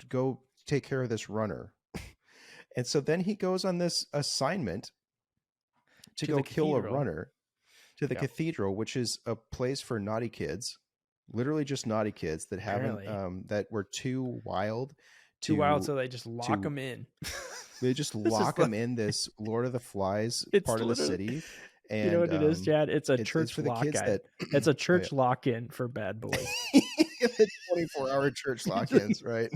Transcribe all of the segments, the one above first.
go take care of this runner. And so then he goes on this assignment to go kill a runner to the cathedral, which is a place for naughty kids, literally just naughty kids that haven't, that were too wild. So they just lock them in. They just lock them in this Lord of the Flies part of the city. And you know what it is, Chad? It's a church for the lock kids in. It's a church lock-in for bad boys. 24-hour church lock-ins, right?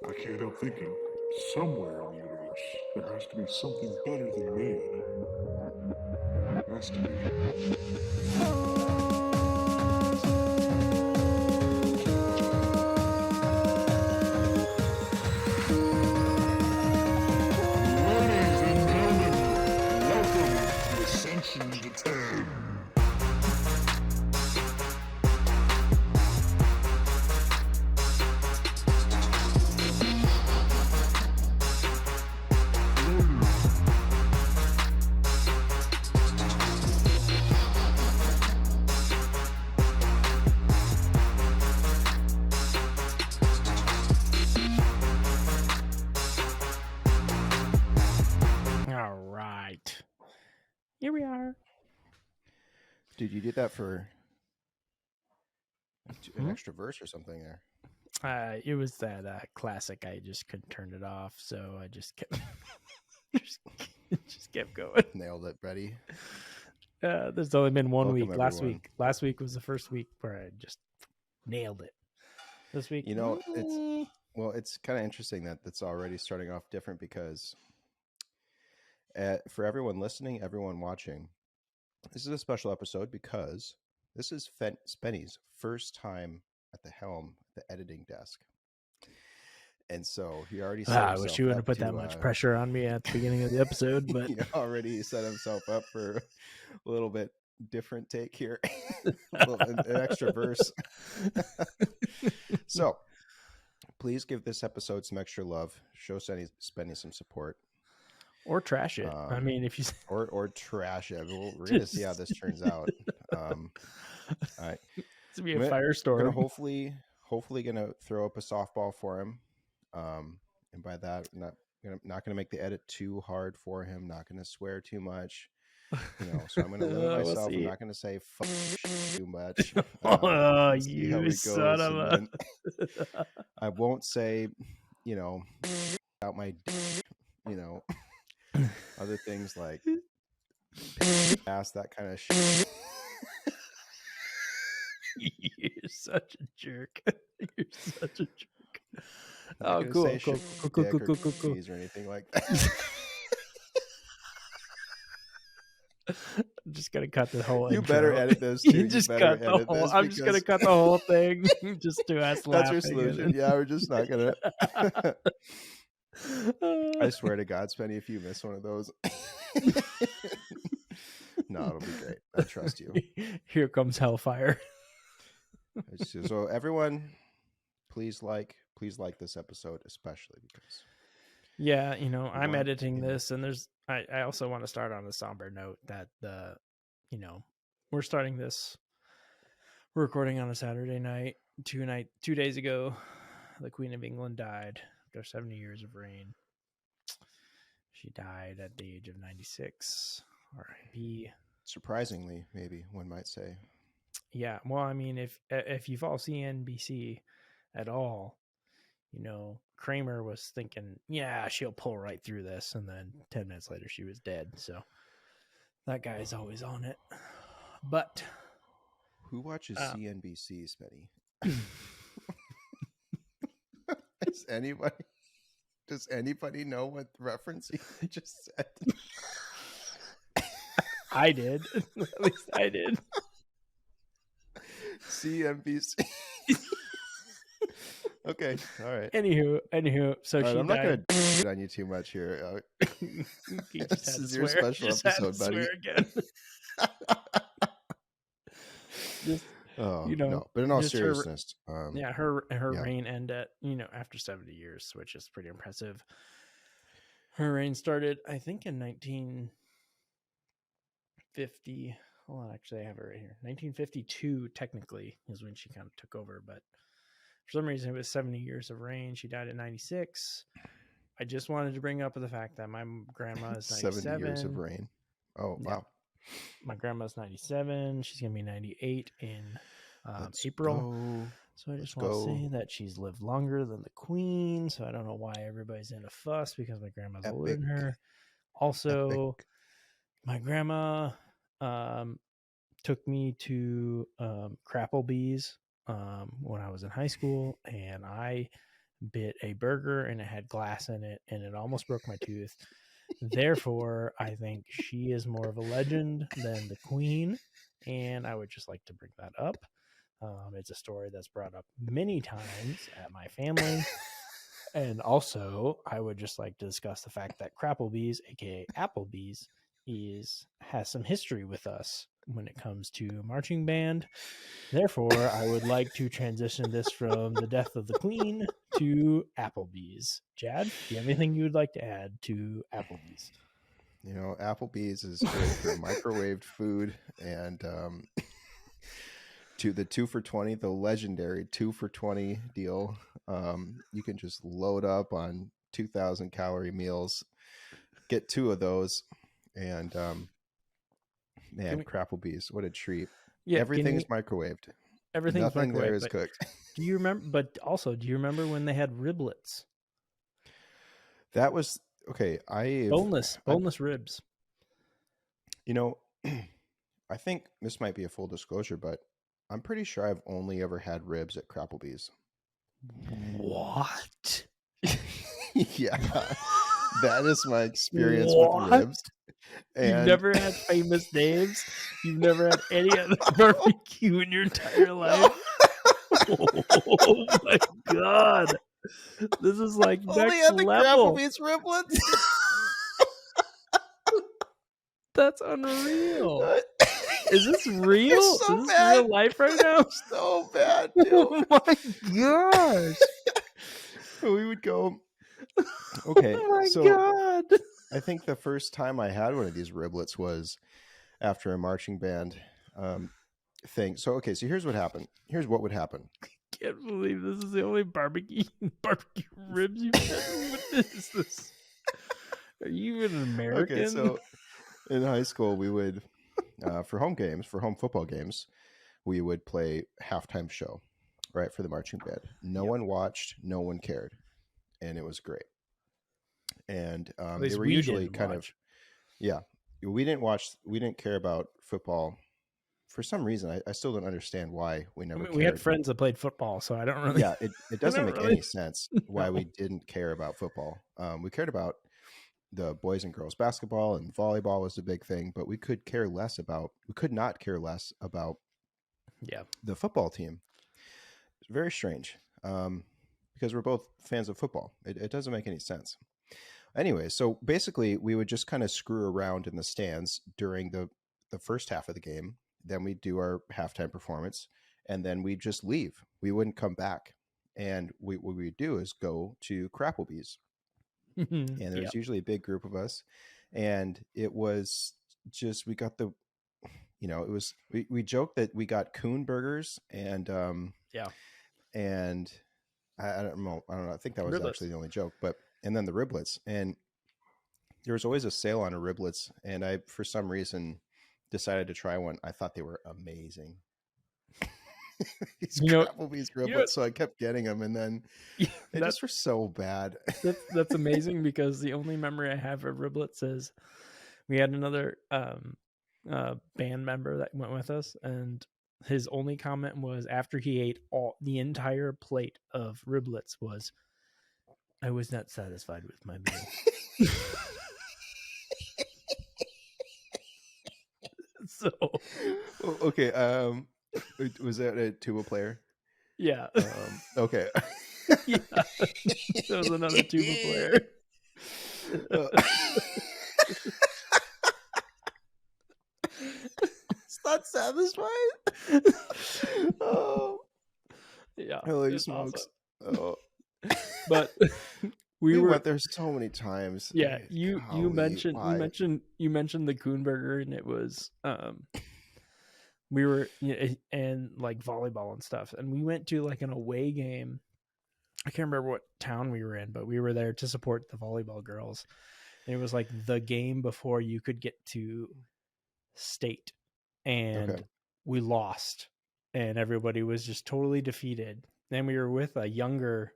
I can't help thinking, somewhere in the universe, there has to be something better than me. There has to be. Ladies and gentlemen, welcome to Ascension To Ten. Here we are. Dude, you did that for an extra verse or something there. It was that classic. I just couldn't turn it off, so I just kept just kept going. Nailed it, Brady. There's only been one week. Everyone. Last week was the first week where I just nailed it. This week, it's kind of interesting that it's already starting off different because for everyone listening, everyone watching, this is a special episode because this is Spenny's first time at the helm, the editing desk. And so he already set I wish you wouldn't have put that much pressure on me at the beginning of the episode, but he already set himself up for a little bit different take here. an extra verse. So please give this episode some extra love. Show Spenny some support. Or trash it. I mean, if you or trash it, we're gonna see how this turns out. All right, it's gonna be a firestorm. Hopefully, gonna throw up a softball for him. And by that, not gonna make the edit too hard for him. Not gonna swear too much. So I'm gonna limit myself. I'm not gonna say fuck too much. Oh, you son of a! I won't say, out my, other things like ass, that kind of shit. You're such a jerk. You're such a jerk. Oh, cool. Or anything like that. I'm just gonna cut the whole. You better edit this too. You just cut the whole. I'm just gonna cut the whole thing just to us laughing. That's your solution. Yeah, we're just not gonna. I swear to God, Spenny, if you miss one of those, no, it'll be great. I trust you. Here comes hellfire. So everyone, please like this episode, especially because. Yeah, I'm editing this, and I also want to start on a somber note that we're starting this. We're recording on a Saturday night. 2 days ago, the Queen of England died after 70 years of reign. She died at the age of 96. R.I.P. Surprisingly, maybe one might say. Yeah, well, I mean, if you follow CNBC at all, Kramer was thinking, yeah, she'll pull right through this, and then 10 minutes later, she was dead. So that guy is always on it. But who watches CNBC, Spenny? Does anybody know what reference he just said? I did. At least I did. CNBC. Okay, all right. Anywho, so she I'm died. not going to shit on you too much here. This is your special episode, buddy. Again. No, but in all seriousness, her reign ended, after 70 years, which is pretty impressive. Her reign started, I think, in 1950. hold on, actually I have it right here. 1952 technically is when she kind of took over, but for some reason it was 70 years of reign. She died at 96. I just wanted to bring up the fact that my grandma is 97. 70 years of reign. Oh, yeah. Wow. My grandma's 97. She's going to be 98 in April. So I just want to say that she's lived longer than the queen. So I don't know why everybody's in a fuss because my grandma's older than her. Also, my grandma took me to Applebees when I was in high school, and I bit a burger and it had glass in it, and it almost broke my tooth. Therefore, I think she is more of a legend than the queen, and I would just like to bring that up. It's a story that's brought up many times at my family. And also, I would just like to discuss the fact that Applebees, aka Applebees, has some history with us when it comes to marching band. Therefore, I would like to transition this from the death of the queen to Applebees. Jad, do you have anything you would like to add to Applebees? You know, Applebees is great for microwaved food, and to the 2 for $20, the legendary 2 for $20 deal. You can just load up on 2,000 calorie meals, get 2 of those, and man, Applebees, what a treat. Yeah, everything is microwaved. Everything's Nothing microwaved, there is cooked. Do you remember? But also, do you remember when they had riblets? That was okay. Boneless ribs. You know, I think this might be a full disclosure, but I'm pretty sure I've only ever had ribs at Applebees. What? Yeah, that is my experience with ribs. And you've never had Famous Dave's? You've never had any other barbecue in your entire life? Oh my god! This is like next level. Applebee's riblets. That's unreal. Is this real? It's so is this bad. Real life right now? So bad, dude. Oh my gosh! We would go. Okay, oh my so god! I think the first time I had one of these riblets was after a marching band thing. So okay, so here's what happened. Here's what would happen. I can't believe this is the only barbecue ribs you've had. What is this? Are you even American? Okay, so in high school we would for home football games, we would play halftime show, right, for the marching band. No one watched, no one cared, and it was great. And they were usually kind of, yeah, we didn't care about football for some reason. I still don't understand why we never cared. We had friends that played football, so I don't really. Yeah, it doesn't make any sense why we didn't care about football. We cared about the boys and girls basketball, and volleyball was a big thing, but we could not care less about the football team. It's very strange because we're both fans of football. It doesn't make any sense. Anyway, so basically we would just kind of screw around in the stands during the first half of the game. Then we'd do our halftime performance, and then we'd just leave. We wouldn't come back. And what we'd do is go to Applebees. And there's usually a big group of us. And it was just, we got we joked that we got coon burgers and and I don't know. I think that was riblets. Actually the only joke, and then the riblets, and there was always a sale on riblets, and I, for some reason, decided to try one. I thought they were amazing. These Applebee's riblets, so I kept getting them, and then they just were so bad. That's amazing because the only memory I have of riblets is we had another band member that went with us, and his only comment was after he ate the entire plate of riblets was, "I was not satisfied with my meal." So okay, was that a tuba player? Yeah. Okay. Yeah. That was another tuba player. It's not satisfied. Oh. Yeah. Holy smokes. Awesome. Oh. But we went there so many times. Yeah, you mentioned the coon burger, and it was we were and like volleyball and stuff, and we went to like an away game. I can't remember what town we were in, but we were there to support the volleyball girls. And it was like the game before you could get to state, and we lost, and everybody was just totally defeated. Then we were with a younger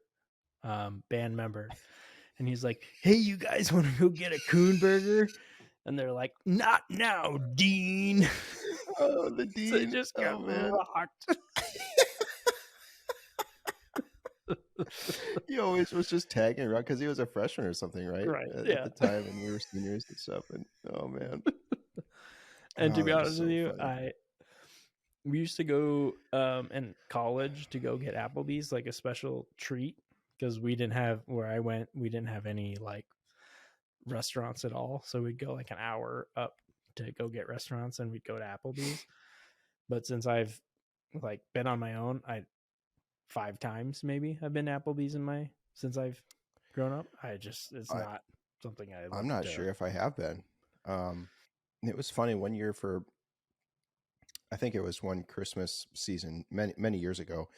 band member, and he's like, "Hey, you guys want to go get a coon burger?" And they're like, "Not now, Dean." Oh, the Dean. So it just got rocked. He always was just tagging around because he was a freshman or something, right? Right. At yeah. the time, and we were seniors and stuff. And oh man. And to be honest with you, we used to go in college to go get Applebees, like a special treat, because we didn't have, where I went, we didn't have any like restaurants at all. So we'd go like an hour up to go get restaurants, and we'd go to Applebees. But since I've like been on my own, 5 times maybe I've been to Applebees since I've grown up. It's not something I'm not sure if I have been. It was funny one year I think it was one Christmas season many years ago.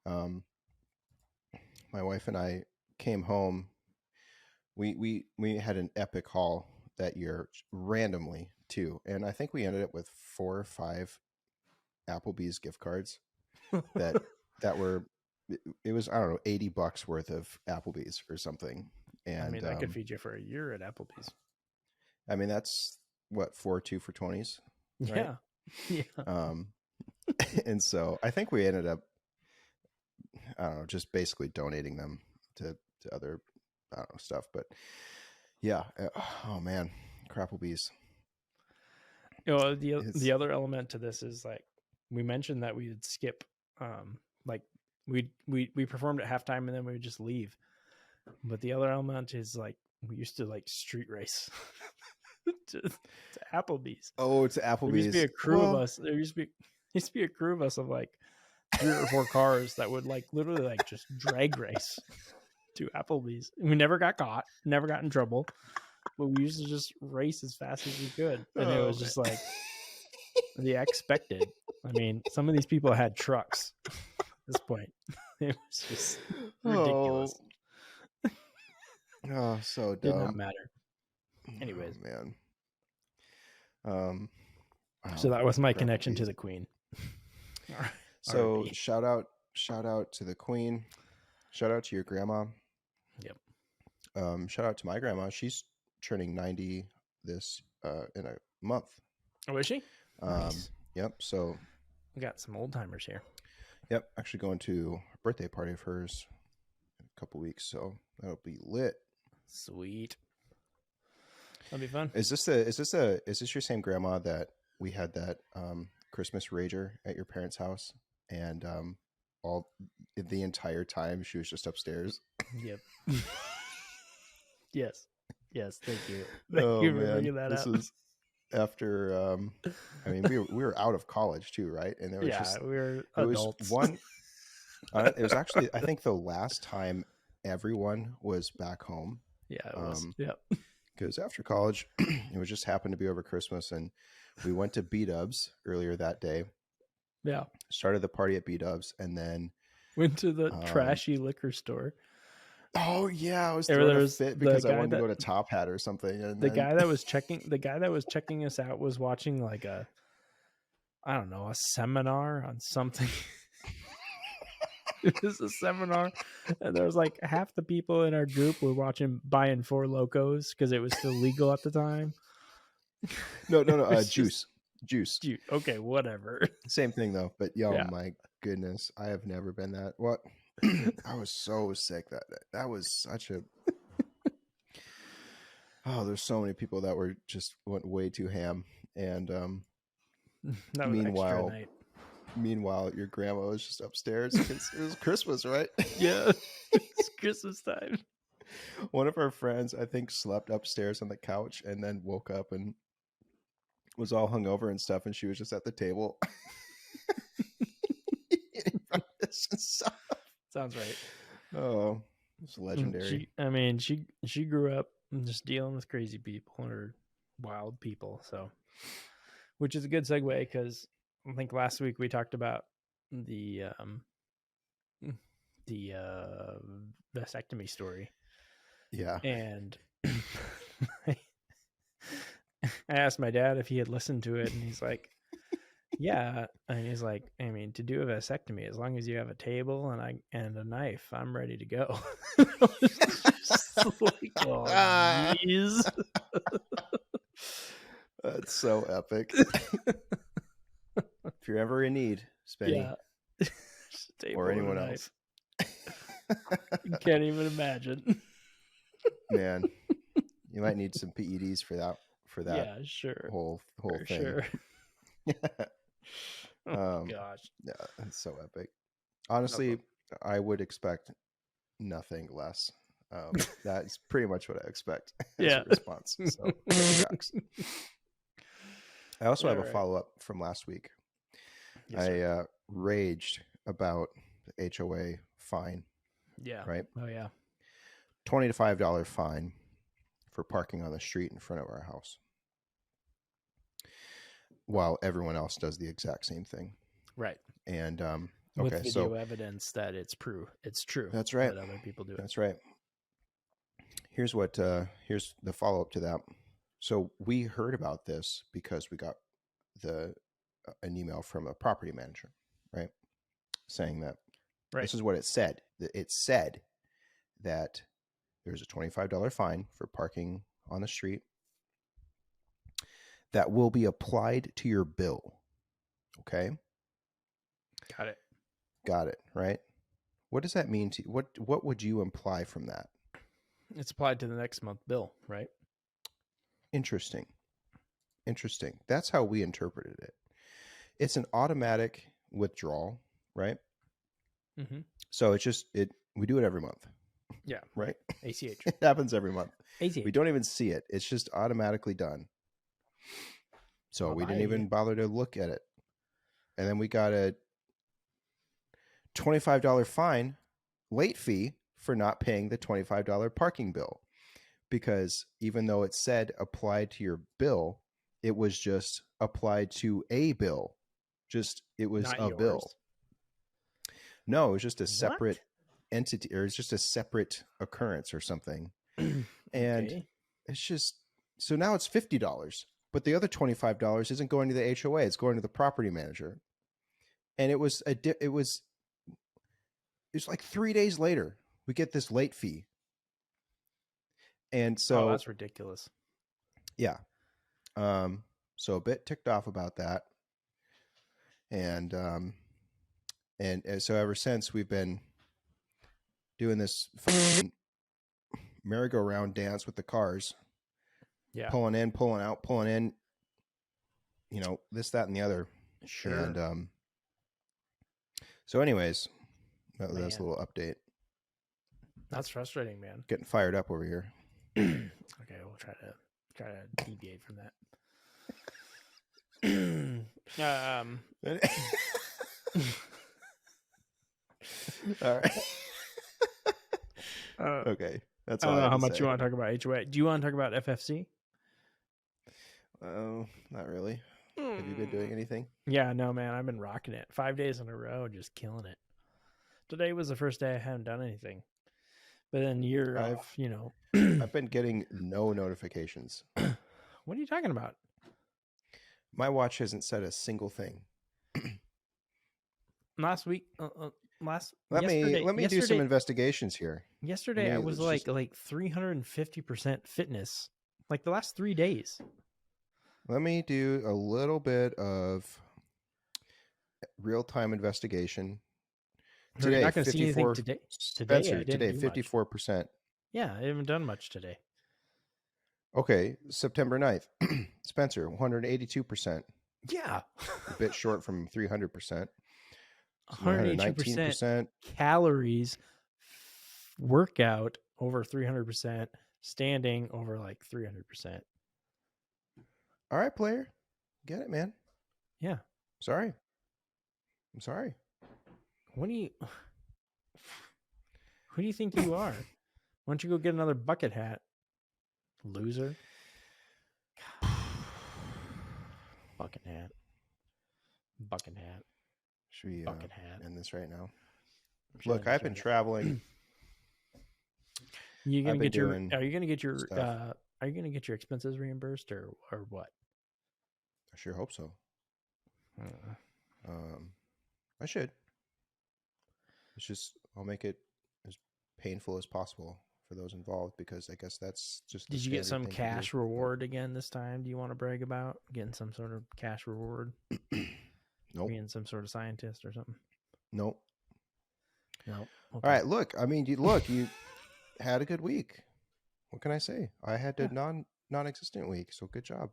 My wife and I came home. We had an epic haul that year randomly too, and I think we ended up with 4 or 5 Applebee's gift cards that were, it was, I don't know, $80 worth of Applebee's or something. And I mean, that could feed you for a year at Applebee's. I mean, that's what, 4 2 for 20s. Right? Yeah. And so I think we ended up, I don't know, just basically donating them to other, I don't know, stuff. But yeah. Oh man, Crapplebees. The other element to this is like, we mentioned that we would skip, like we performed at halftime and then we would just leave. But the other element is like, we used to like street race to Applebee's. Oh, to Applebee's. There used to be a crew of us. There used to be a crew of us of like 3 or 4 cars that would like literally like just drag race to Applebee's. We never got caught, never got in trouble, but we used to just race as fast as we could. And it was just like the expected. I mean, some of these people had trucks at this point. It was just ridiculous. Oh, so dumb. Did not matter. Anyways, man. So that was my connection to the Queen. So shout out to the Queen. Shout out to your grandma. Yep. Shout out to my grandma. She's turning 90 this in a month. Oh, is she? Nice. Yep. So we got some old timers here. Yep. Actually going to a birthday party of hers in a couple weeks, so that'll be lit. Sweet. That'll be fun. Is this your same grandma that we had that Christmas rager at your parents' house, and all the entire time she was just upstairs? Yep. Yes. Thank you. Thank you for bringing that up. This is after. I mean, we were out of college too, right? And there was we were adults. It was actually, I think, the last time everyone was back home. Yeah, it was. Yep. Because after college, it was just happened to be over Christmas, and we went to B-Dubs earlier that day. Yeah. Started the party at B-Dubs, and then went to the trashy liquor store. Oh yeah, I was throwing a fit because I wanted to go to Top Hat or something. And the guy that was checking us out was watching like a seminar on something. It was a seminar, and there was like half the people in our group were buying Four Locos because it was still legal at the time. No, juice. Okay, whatever. Same thing though, but my goodness, I have never been that. What? I was so sick that day. That was such a. Oh, there's so many people that went way too ham, and that was extra night. Meanwhile, your grandma was just upstairs because it was Christmas, right? Yeah, it's Christmas time. One of our friends, I think, slept upstairs on the couch and then woke up and was all hungover and stuff, and she was just at the table eating breakfast and stuff. Sounds right. Oh, it's legendary. She grew up just dealing with crazy people or wild people, so which is a good segue because I think last week we talked about the vasectomy story. Yeah. And I asked my dad if he had listened to it, and he's like, yeah. And he's like, I mean, to do a vasectomy, as long as you have a table and a knife, I'm ready to go. Just like, oh, jeez. That's so epic. If you're ever in need, Spenny, or anyone else. You can't even imagine. Man, you might need some PEDs for that. Yeah, sure. Whole for thing. Sure. Oh gosh. Yeah, that's so epic. Honestly, I would expect nothing less. That's pretty much what I expect as a response. So, I also have a follow-up from last week. Yes, I raged about the HOA fine. Yeah. Right? Oh, yeah. $20 to $5 fine for parking on the street in front of our house, while everyone else does the exact same thing. Right. And with video evidence that it's true. That's right. That other people do it. That's right. Here's the follow-up to that. So we heard about this because we got an email from a property manager, right? Saying that this is what it said. It said that there's a $25 fine for parking on the street that will be applied to your bill. Okay? Got it, right? What does that mean to you? What would you imply from that? It's applied to the next month bill, right? Interesting. That's how we interpreted it. It's an automatic withdrawal, right? Mm-hmm. So we do it every month. Yeah. Right? ACH. It happens every month. ACH. We don't even see it. It's just automatically done. So we didn't even bother to look at it. And then we got a $25 fine, late fee, for not paying the $25 parking bill. Because even though it said applied to your bill, it was just applied to a bill. It was not a yours. Bill. No, it was just a separate entity, or it's just a separate occurrence or something. And it's just, so now it's $50, but the other $25 isn't going to the HOA. It's going to the property manager. And it was like 3 days later, we get this late fee. And so that's ridiculous. Yeah. So a bit ticked off about that. And so ever since, we've been doing this merry-go-round dance with the cars. Yeah. Pulling in, pulling out, pulling in, this, that, and the other. Sure. And so anyways, that's a little update. That's frustrating, man. Getting fired up over here. Okay, we'll try to deviate from that. All right. Okay, that's all. I don't know how much you want to talk about HOA. Do you want to talk about FFC? Oh, not really. Have you been doing anything? Yeah, no, man. I've been rocking it 5 days in a row, just killing it. Today was the first day I haven't done anything. But then you're off, I've been getting no notifications. What are you talking about? My watch hasn't said a single thing. Last week, let me do some investigations here. Yesterday I was like 350% fitness, like the last 3 days. Let me do a little bit of real-time investigation. Today, you're not going to see anything today. Spencer, today 54%. Yeah, I haven't done much today. Okay, September 9th. Spencer, 182%. Yeah. A bit short from 300%. 119% calories, workout over 300%, standing over like 300%. All right, player. Get it, man. Yeah. I'm sorry. Who do you think you are? Why don't you go get another bucket hat, loser? God. Bucket hat. Bucket hat. Should we Bucket hat. end this right now? Look, I've been traveling. Are you gonna get your expenses reimbursed or what? I sure hope so. I should. It's just I'll make it as painful as possible for those involved, because I guess that's just. Did you get some cash reward again this time? Do you want to brag about getting some sort of cash reward? Nope. Being some sort of scientist or something? Nope. Nope. Okay. All right. Look, I mean, you had a good week. What can I say? I had a non-existent week, so good job.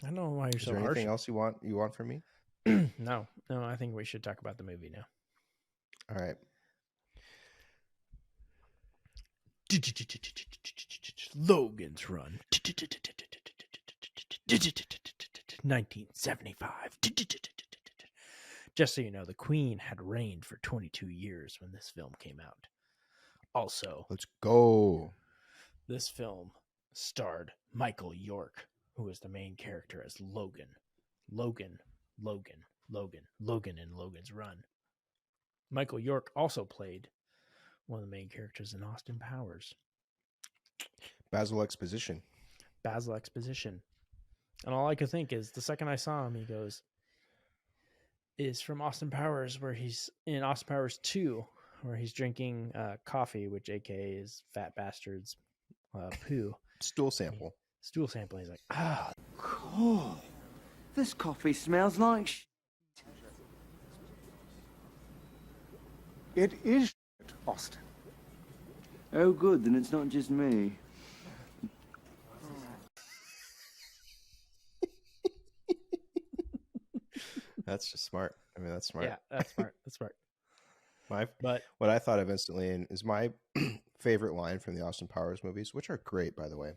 I don't know why you're Is so there harsh. anything else you want from me? No. I think we should talk about the movie now. All right. Logan's Run. 1975. Just so you know, the Queen had reigned for 22 years when this film came out. Also, Let's go. this film starred Michael York, who was the main character as Logan. Logan in Logan's Run. Michael York also played one of the main characters in Austin Powers. Basil Exposition. And all I could think is, the second I saw him, he goes, is from Austin Powers, where he's in Austin Powers 2, where he's drinking coffee, which AKA is Fat Bastard's poo. Stool sample. He's like, Cool. This coffee smells like It is shit, Austin. Oh, good, then it's not just me. That's just smart. I mean, that's smart. yeah, that's smart. What I thought of instantly is my favorite line from the Austin Powers movies, which are great, by the way.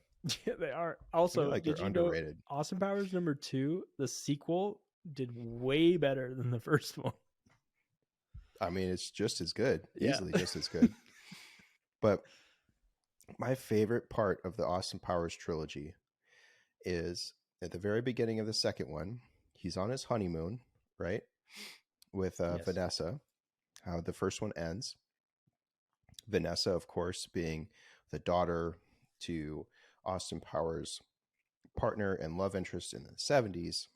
Yeah, they are. Also, like did they're you know underrated. Austin Powers #2, the sequel, did way better than the first one. I mean, it's just as good, Yeah. easily just as good. But my favorite part of the Austin Powers trilogy is at the very beginning of the second one. He's on his honeymoon, right? With Yes. Vanessa, how the first one ends. Vanessa, of course, being the daughter to Austin Powers' partner and love interest in the 70s.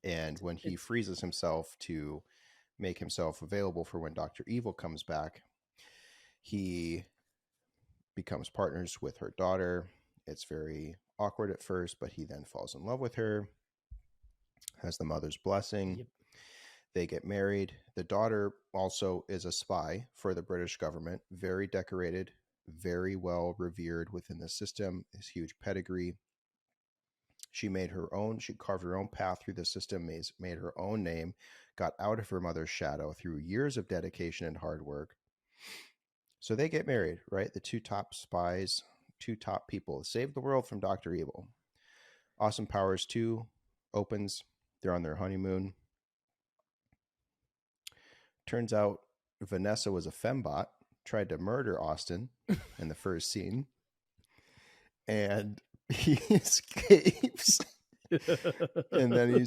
And when he freezes himself to make himself available for when Dr. Evil comes back, he becomes partners with her daughter. It's very awkward at first, but he then falls in love with her, has the mother's blessing. Yep. They get married. The daughter also is a spy for the British government, very decorated, very well revered within the system, his huge pedigree. She carved her own path through the system, made her own name, got out of her mother's shadow through years of dedication and hard work. So they get married, right? The two top spies, two top people, saved the world from Dr. Evil. Austin Powers 2 opens. They're on their honeymoon. Turns out Vanessa was a fembot, tried to murder Austin in the first scene. And he escapes. And then he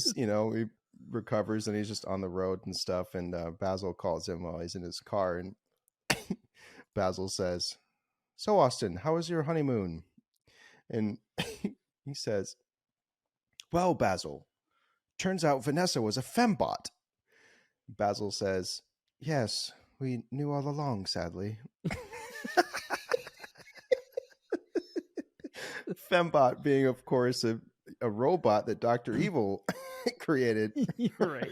recovers and he's just on the road and stuff. And Basil calls him while he's in his car. And Basil says, "So, Austin, how was your honeymoon?" And he says, "Well, Basil, turns out Vanessa was a fembot." Basil says, "Yes, we knew all along, sadly." Fembot being, of course, a robot that Dr. Evil created. You're right.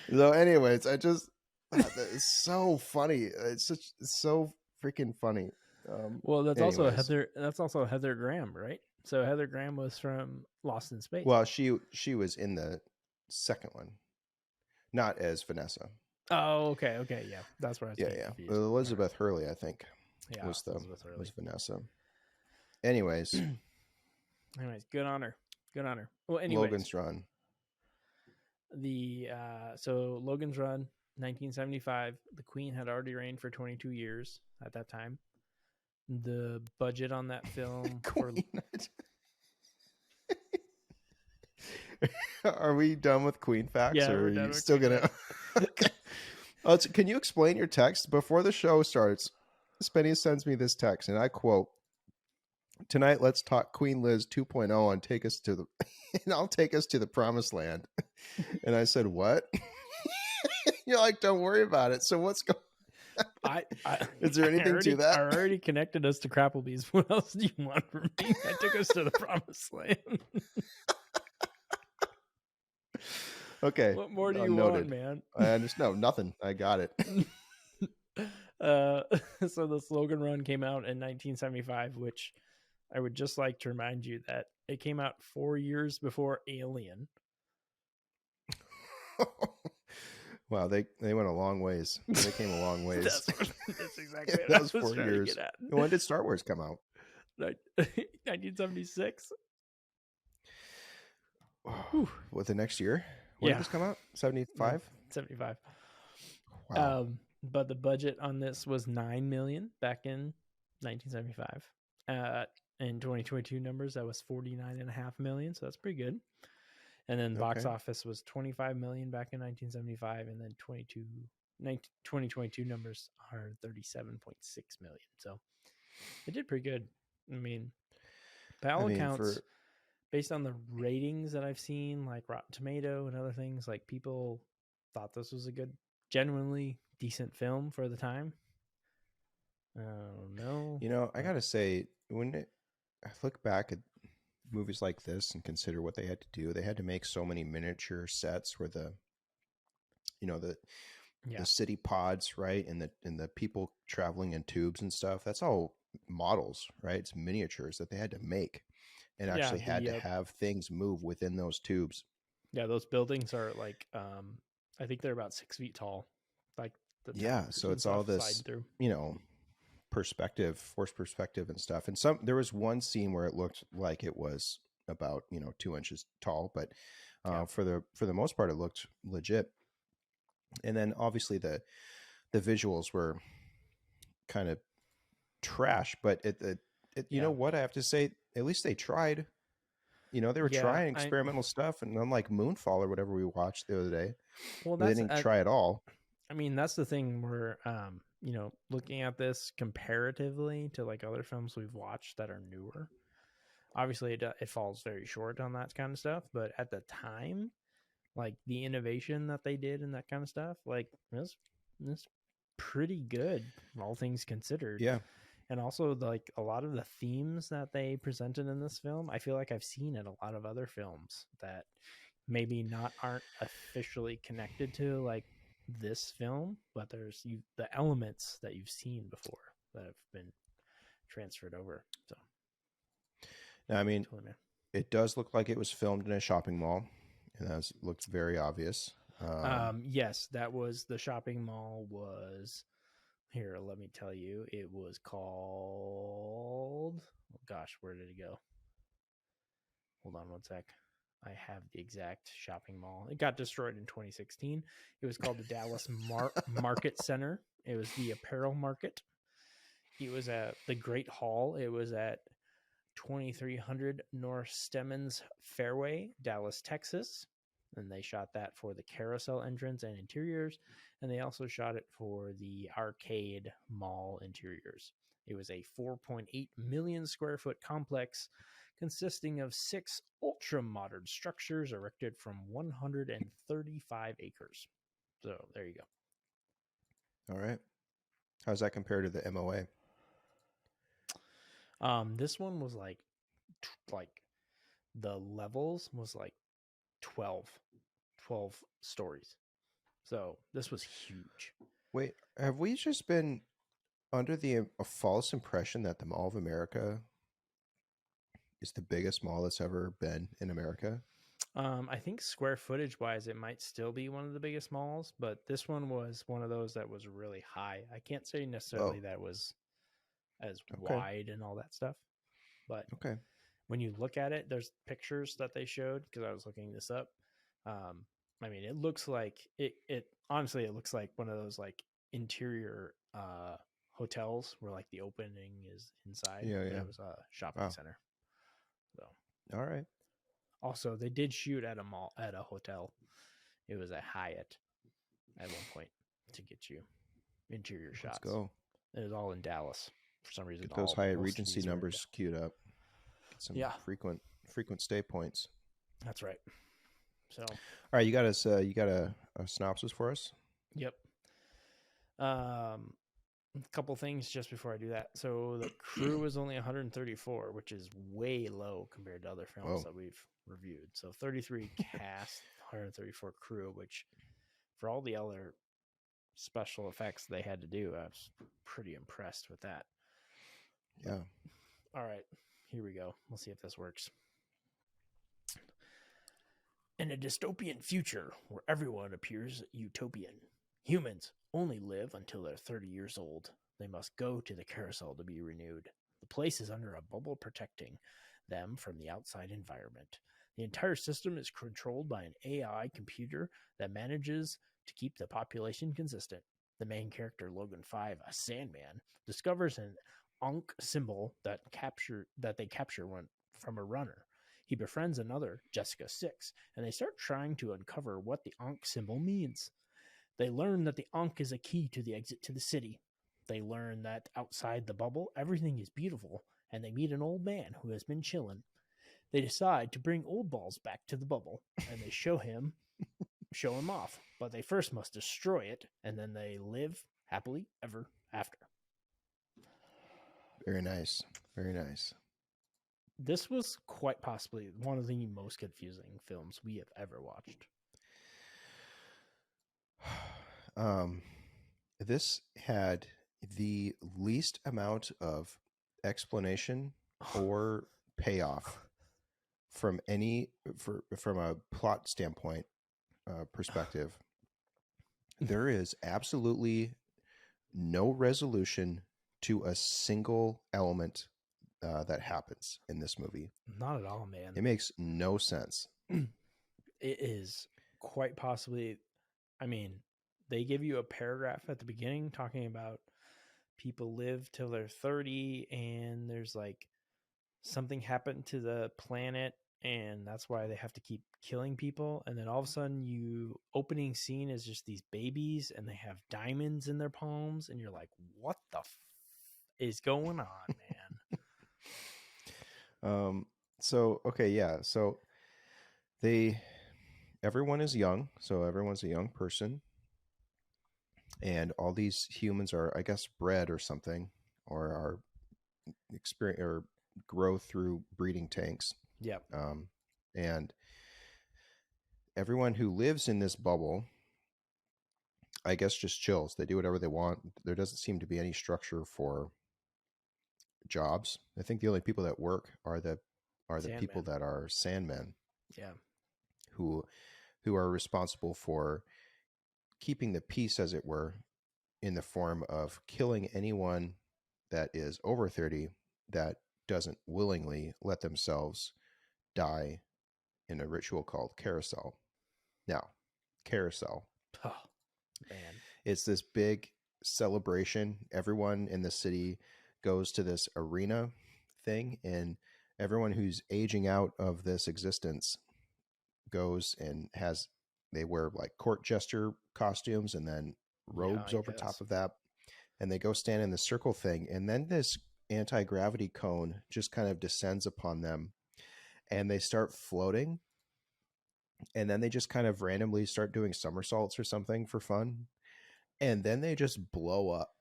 So anyways, I just thought that is so funny. It's so freaking funny. Well, that's also Heather Graham, right? So Heather Graham was from Lost in Space. Well, she was in the second one, not as Vanessa. Oh, okay, yeah, that's where I was confused. Elizabeth Hurley, I think, was Vanessa. Anyways, good on her. Well, anyways, Logan's Run. So Logan's Run, 1975. The Queen had already reigned for 22 years at that time. The budget on that film Are we done with Queen facts? Yeah, or we're are done you with still Queen gonna? Okay. Can you explain your text before the show starts? Spenny sends me this text, and I quote: "Tonight, let's talk Queen Liz 2.0 on take us to the, and I'll take us to the promised land." And I said, "What?" You're like, "Don't worry about it." So what's going? Is there anything to that? I already connected us to Applebees. What else do you want from me? I took us to the promised land. Okay. What more do you noted. want, man? I understand. No, nothing. I got it. So the slogan run came out in 1975, which I would just like to remind you that it came out 4 years before Alien. Wow, they went a long ways. They came a long ways. That's exactly what that I was was 4 trying years. to get at. When did Star Wars come out? 1976. What, the next year? When did this come out? 75? 75. Wow. But the budget on this was $9 million back in 1975. In 2022 numbers, that was $49.5 million, so that's pretty good. And then the box office was $25 million back in 1975, and then 2022 numbers are $37.6 million. So it did pretty good. I mean, by all accounts, based on the ratings that I've seen, like Rotten Tomato and other things, like people thought this was a good, genuinely decent film for the time. I don't know. You know, I gotta say, when I look back at movies like this and consider what they had to do, they had to make so many miniature sets where the city pods, right, and the people traveling in tubes and stuff. That's all models, right? It's miniatures that they had to make, and actually had to have things move within those tubes. Yeah, those buildings are like, I think they're about 6 feet tall. Like so it's all this, force perspective and stuff. And there was one scene where it looked like it was about 2 inches tall, but for the most part it looked legit. And then obviously the visuals were kind of trash, but you know what, I have to say, at least they tried. They were trying experimental stuff, and unlike Moonfall or whatever we watched the other day, they didn't try at all. I mean, that's the thing where, looking at this comparatively to like other films we've watched that are newer, obviously it falls very short on that kind of stuff. But at the time, like the innovation that they did and that kind of stuff, like this pretty good, all things considered. Yeah. And also, like, a lot of the themes that they presented in this film, I feel like I've seen in a lot of other films that maybe aren't officially connected to like this film, but there's the elements that you've seen before that have been transferred over. So, now, I mean, it does look like it was filmed in a shopping mall, and that looked very obvious. Yes, that was the shopping mall was. Here, let me tell you, it was called, oh gosh, where did it go? Hold on one sec. I have the exact shopping mall. It got destroyed in 2016. It was called the Dallas Market Center. It was the apparel market. It was at the Great Hall. It was at 2300 North Stemmons Fairway, Dallas, Texas. And they shot that for the carousel entrance and interiors. And they also shot it for the arcade mall interiors. It was a 4.8 million square foot complex consisting of 6 ultra-modern structures erected from 135 acres. So there you go. All right. How's that compared to the MOA? This one was like the levels was like 12 stories. So this was huge. Wait, have we just been under a false impression that the Mall of America is the biggest mall that's ever been in America? I think square footage wise, it might still be one of the biggest malls, but this one was one of those that was really high. I can't say necessarily that was as wide and all that stuff, but when you look at it, there's pictures that they showed because I was looking this up. I mean, it looks like it honestly, it looks like one of those like interior hotels where like the opening is inside. Yeah. It was a shopping center. So, all right. Also, they did shoot at a mall, at a hotel. It was a Hyatt at one point to get you interior shots. Let's go. It was all in Dallas for some reason. Get those Hyatt Regency numbers queued up. Get some frequent stay points. That's right. So, all right, you got a synopsis for us? Yep. A couple things just before I do that. So the crew was only 134, which is way low compared to other films that we've reviewed. So 33 cast, 134 crew, which for all the other special effects they had to do, I was pretty impressed with that. Yeah. All right, here we go. We'll see if this works. In a dystopian future where everyone appears utopian, humans only live until they're 30 years old. They must go to the carousel to be renewed. The place is under a bubble protecting them from the outside environment. The entire system is controlled by an AI computer that manages to keep the population consistent. The main character, Logan 5, a Sandman, discovers an Ankh symbol that they capture from a runner. He befriends another, Jessica 6, and they start trying to uncover what the Ankh symbol means. They learn that the Ankh is a key to the exit to the city. They learn that outside the bubble, everything is beautiful, and they meet an old man who has been chilling. They decide to bring Old Balls back to the bubble, and they show him off. But they first must destroy it, and then they live happily ever after. Very nice. Very nice. This was quite possibly one of the most confusing films we have ever watched. This had the least amount of explanation or payoff from a plot standpoint perspective. There is absolutely no resolution to a single element that happens in this movie. Not at all, man. It makes no sense. It is quite possibly, I mean, they give you a paragraph at the beginning talking about people live till they're 30 and there's like something happened to the planet and that's why they have to keep killing people. And then all of a sudden opening scene is just these babies and they have diamonds in their palms and you're like, what the is going on, man? So everyone is young, so everyone's a young person. And all these humans are, I guess, bred or something, or are experience or grow through breeding tanks. Yep. And everyone who lives in this bubble, I guess, just chills. They do whatever they want. There doesn't seem to be any structure for jobs. I think the only people that work are the people that are Sandmen. Yeah. Who are responsible for keeping the peace, as it were, in the form of killing anyone that is over 30 that doesn't willingly let themselves die in a ritual called carousel. Now, carousel. Oh, man. It's this big celebration. Everyone in the city goes to this arena thing, and everyone who's aging out of this existence goes and they wear like court jester costumes and then robes over top of that. And they go stand in the circle thing. And then this anti-gravity cone just kind of descends upon them and they start floating. And then they just kind of randomly start doing somersaults or something for fun. And then they just blow up.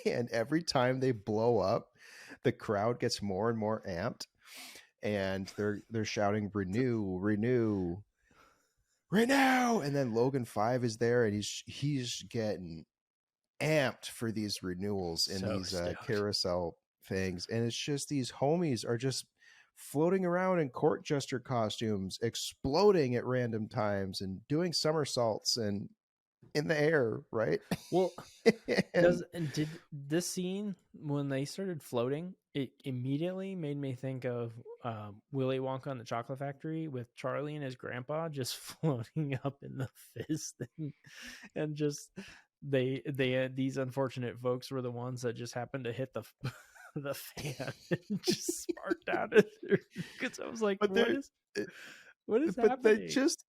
And every time they blow up, the crowd gets more and more amped. And they're shouting, renew, renew, renew. And then Logan 5 is there, and he's getting amped for these renewals and these carousel things. And it's just these homies are just floating around in court jester costumes, exploding at random times and doing somersaults and in the air, right? Well, did this scene, when they started floating, it immediately made me think of Willy Wonka and the Chocolate Factory with Charlie and his grandpa just floating up in the fizz thing. And just these unfortunate folks were the ones that just happened to hit the fan and just sparked out of there. Because I was like, what is but happening? They just,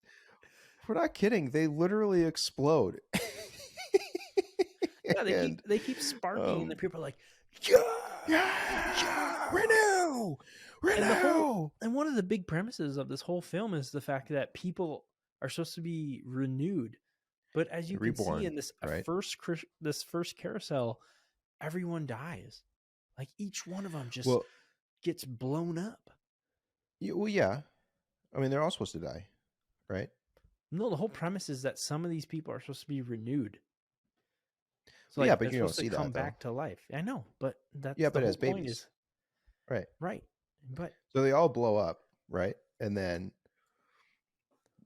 we're not kidding. They literally explode. Yeah, they keep sparking, and the people are like, renew. And one of the big premises of this whole film is the fact that people are supposed to be renewed, but as you can see in this first carousel, everyone dies. Like each one of them just gets blown up. Yeah. I mean, they're all supposed to die, right? No, the whole premise is that some of these people are supposed to be renewed. So yeah, but you don't see that. Come that, back to life. I know, but that's but as babies, right? But so they all blow up, right? And then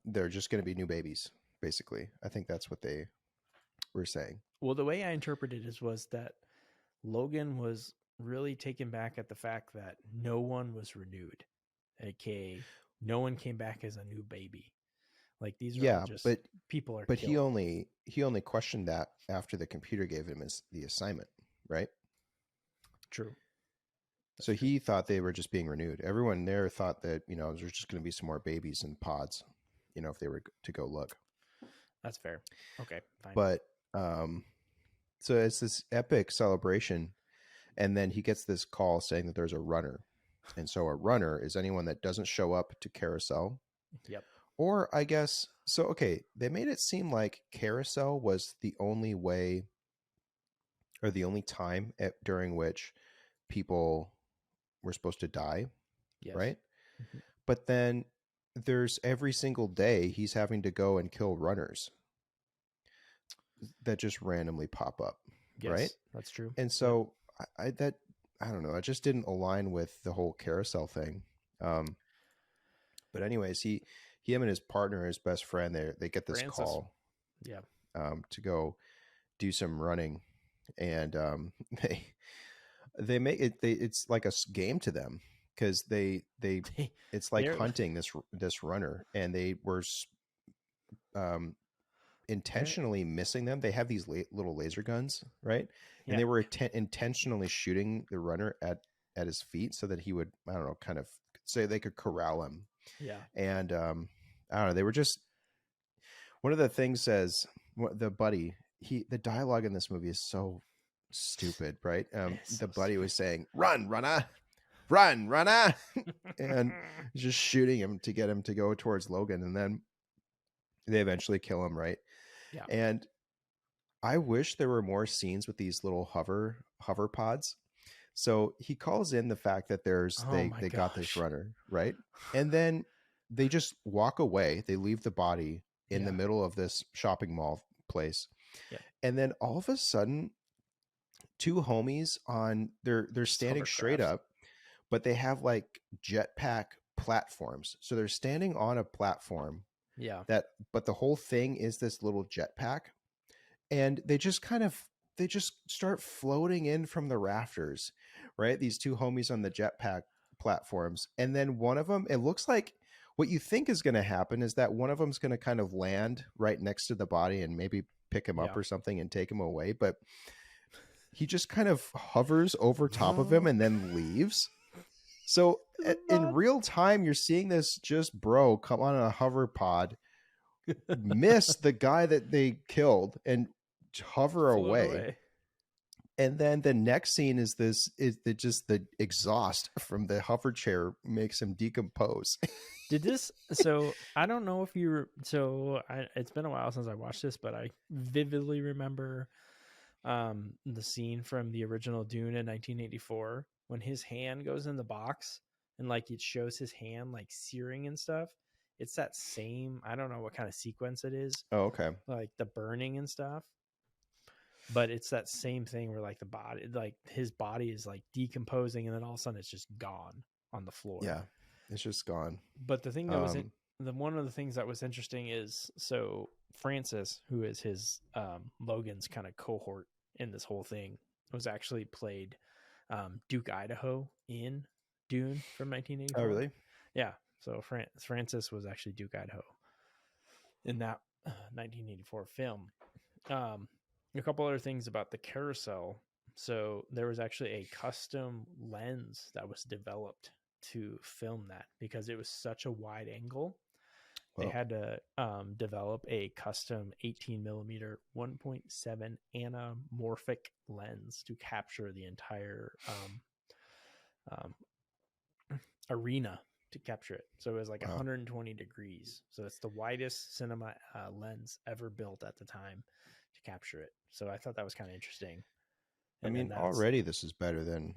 they're just going to be new babies, basically. I think that's what they were saying. Well, the way I interpreted it was that Logan was really taken back at the fact that no one was renewed, aka no one came back as a new baby. Like these are all just people are. But killed. he only questioned that after the computer gave him the assignment, right? True. So he thought they were just being renewed. Everyone there thought that, there's just going to be some more babies in pods, if they were to go look. That's fair. Okay, fine. But so it's this epic celebration, and then he gets this call saying that there's a runner, and so a runner is anyone that doesn't show up to carousel. Yep. Or I guess, so, okay, they made it seem like carousel was the only way or the only time during which people were supposed to die, right? Mm-hmm. But then there's every single day he's having to go and kill runners that just randomly pop up, right? That's true. And so I don't know, it just didn't align with the whole carousel thing. But anyways, him and his partner, his best friend, they get this call, to go do some running, and they make it. It's like a game to them because it's like hunting this runner, and they were intentionally missing them. They have these little laser guns, right? Yeah. And they were intentionally shooting the runner at his feet so that he would, I don't know, kind of say they could corral him. Yeah. And I don't know, they were just, one of the things says, the buddy, the dialogue in this movie is so stupid, right? The buddy was saying, run, runner, and just shooting him to get him to go towards Logan. And then they eventually kill him, right? Yeah. And I wish there were more scenes with these little hover pods. So he calls in the fact that they got this runner, right? And then they just walk away. They leave the body in the middle of this shopping mall place. Yeah. And then all of a sudden, two homies they're standing straight up, but they have like jetpack platforms. So they're standing on a platform. Yeah. But the whole thing is this little jetpack. And they just start floating in from the rafters, right? These two homies on the jetpack platforms. And then one of them, it looks like what you think is going to happen is that one of them's going to kind of land right next to the body and maybe pick him up or something and take him away. But he just kind of hovers over top of him and then leaves. So in real time, you're seeing this just bro come on a hover pod, miss the guy that they killed and hover away. And then the next scene is just the exhaust from the hover chair makes him decompose. So I don't know if it's been a while since I watched this, but I vividly remember the scene from the original Dune in 1984 when his hand goes in the box and like it shows his hand like searing and stuff. It's that same, I don't know what kind of sequence it is. Oh, okay. Like the burning and stuff. But it's that same thing where like the body, like his body is like decomposing and then all of a sudden it's just gone on the floor. Yeah, it's just gone. But the thing that one of the things that was interesting is, so Francis, who is his Logan's kind of cohort in this whole thing, was actually played Duke Idaho in Dune from 1984. Oh, really? Yeah. So Francis was actually Duke Idaho in that 1984 film. A couple other things about the carousel So there was actually a custom lens that was developed to film that because it was such a wide angle. They had to develop a custom 18 millimeter 1.7 anamorphic lens to capture the entire arena to capture it. So it was like 120 degrees. So it's the widest cinema lens ever built at the time to capture it. So I thought that was kind of interesting. I mean, already this is better than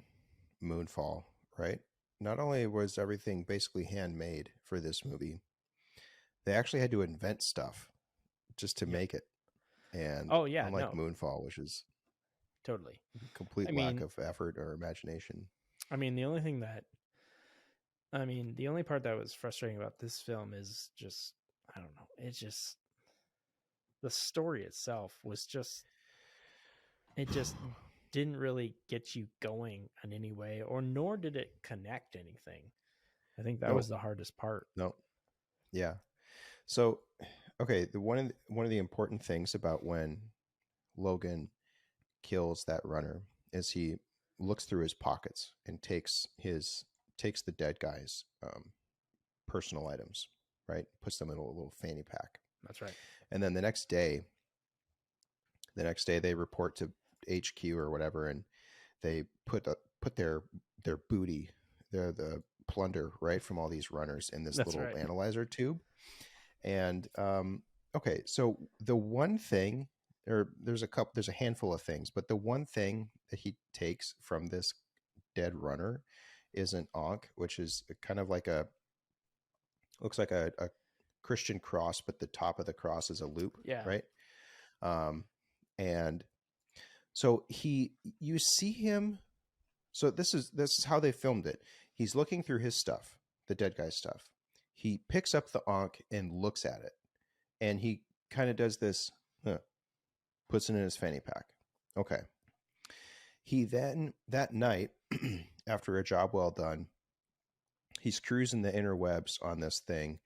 Moonfall, right? Not only was everything basically handmade for this movie, they actually had to invent stuff just to make it. And unlike Moonfall, which is totally complete lack of effort or imagination. I mean, the only part that was frustrating about this film is just, I don't know. It's just, the story itself was just, it just didn't really get you going in any way, or nor did it connect anything. I think that was the hardest part. No. Yeah. So, okay. One of the important things about when Logan kills that runner is he looks through his pockets and takes the dead guy's personal items, right? Puts them in a little fanny pack. That's right. And then the next day they report to HQ or whatever, and they put their booty, the plunder, right, from all these runners in this little analyzer tube. And okay, so the one thing, or there's a handful of things, but the one thing that he takes from this dead runner is an ankh, which is kind of like looks like a Christian cross, but the top of the cross is a loop, right? And so you see him. So this is how they filmed it. He's looking through his stuff, the dead guy's stuff. He picks up the ankh and looks at it, and he kind of does this, puts it in his fanny pack. Okay. He then, that night, after a job well done, he's cruising the interwebs on this thing,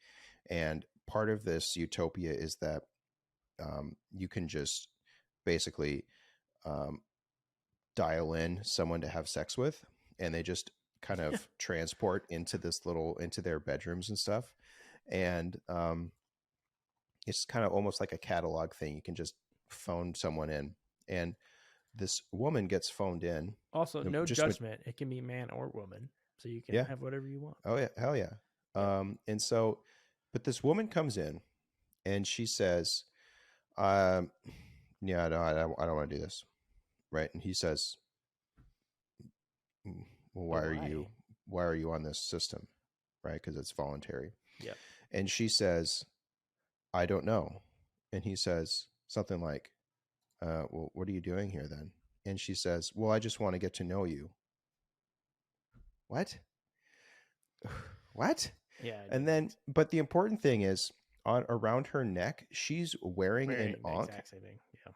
and part of this utopia is that you can just basically dial in someone to have sex with, and they just kind of transport into their bedrooms and stuff. And it's kind of almost like a catalog thing. You can just phone someone in, and this woman gets phoned in. Also, no judgment. It can be man or woman, so you can have whatever you want. Oh yeah, hell yeah. And so, but this woman comes in, and she says, "Yeah, no, I don't want to do this." Right? And he says, "Well, why are you on this system?" Right? Because it's voluntary. Yeah. And she says, "I don't know." And he says something like, "Well, what are you doing here then?" And she says, "Well, I just want to get to know you." What? What? Yeah. And then, but the important thing is, around her neck, she's wearing an ankh. Exact same thing. Yeah.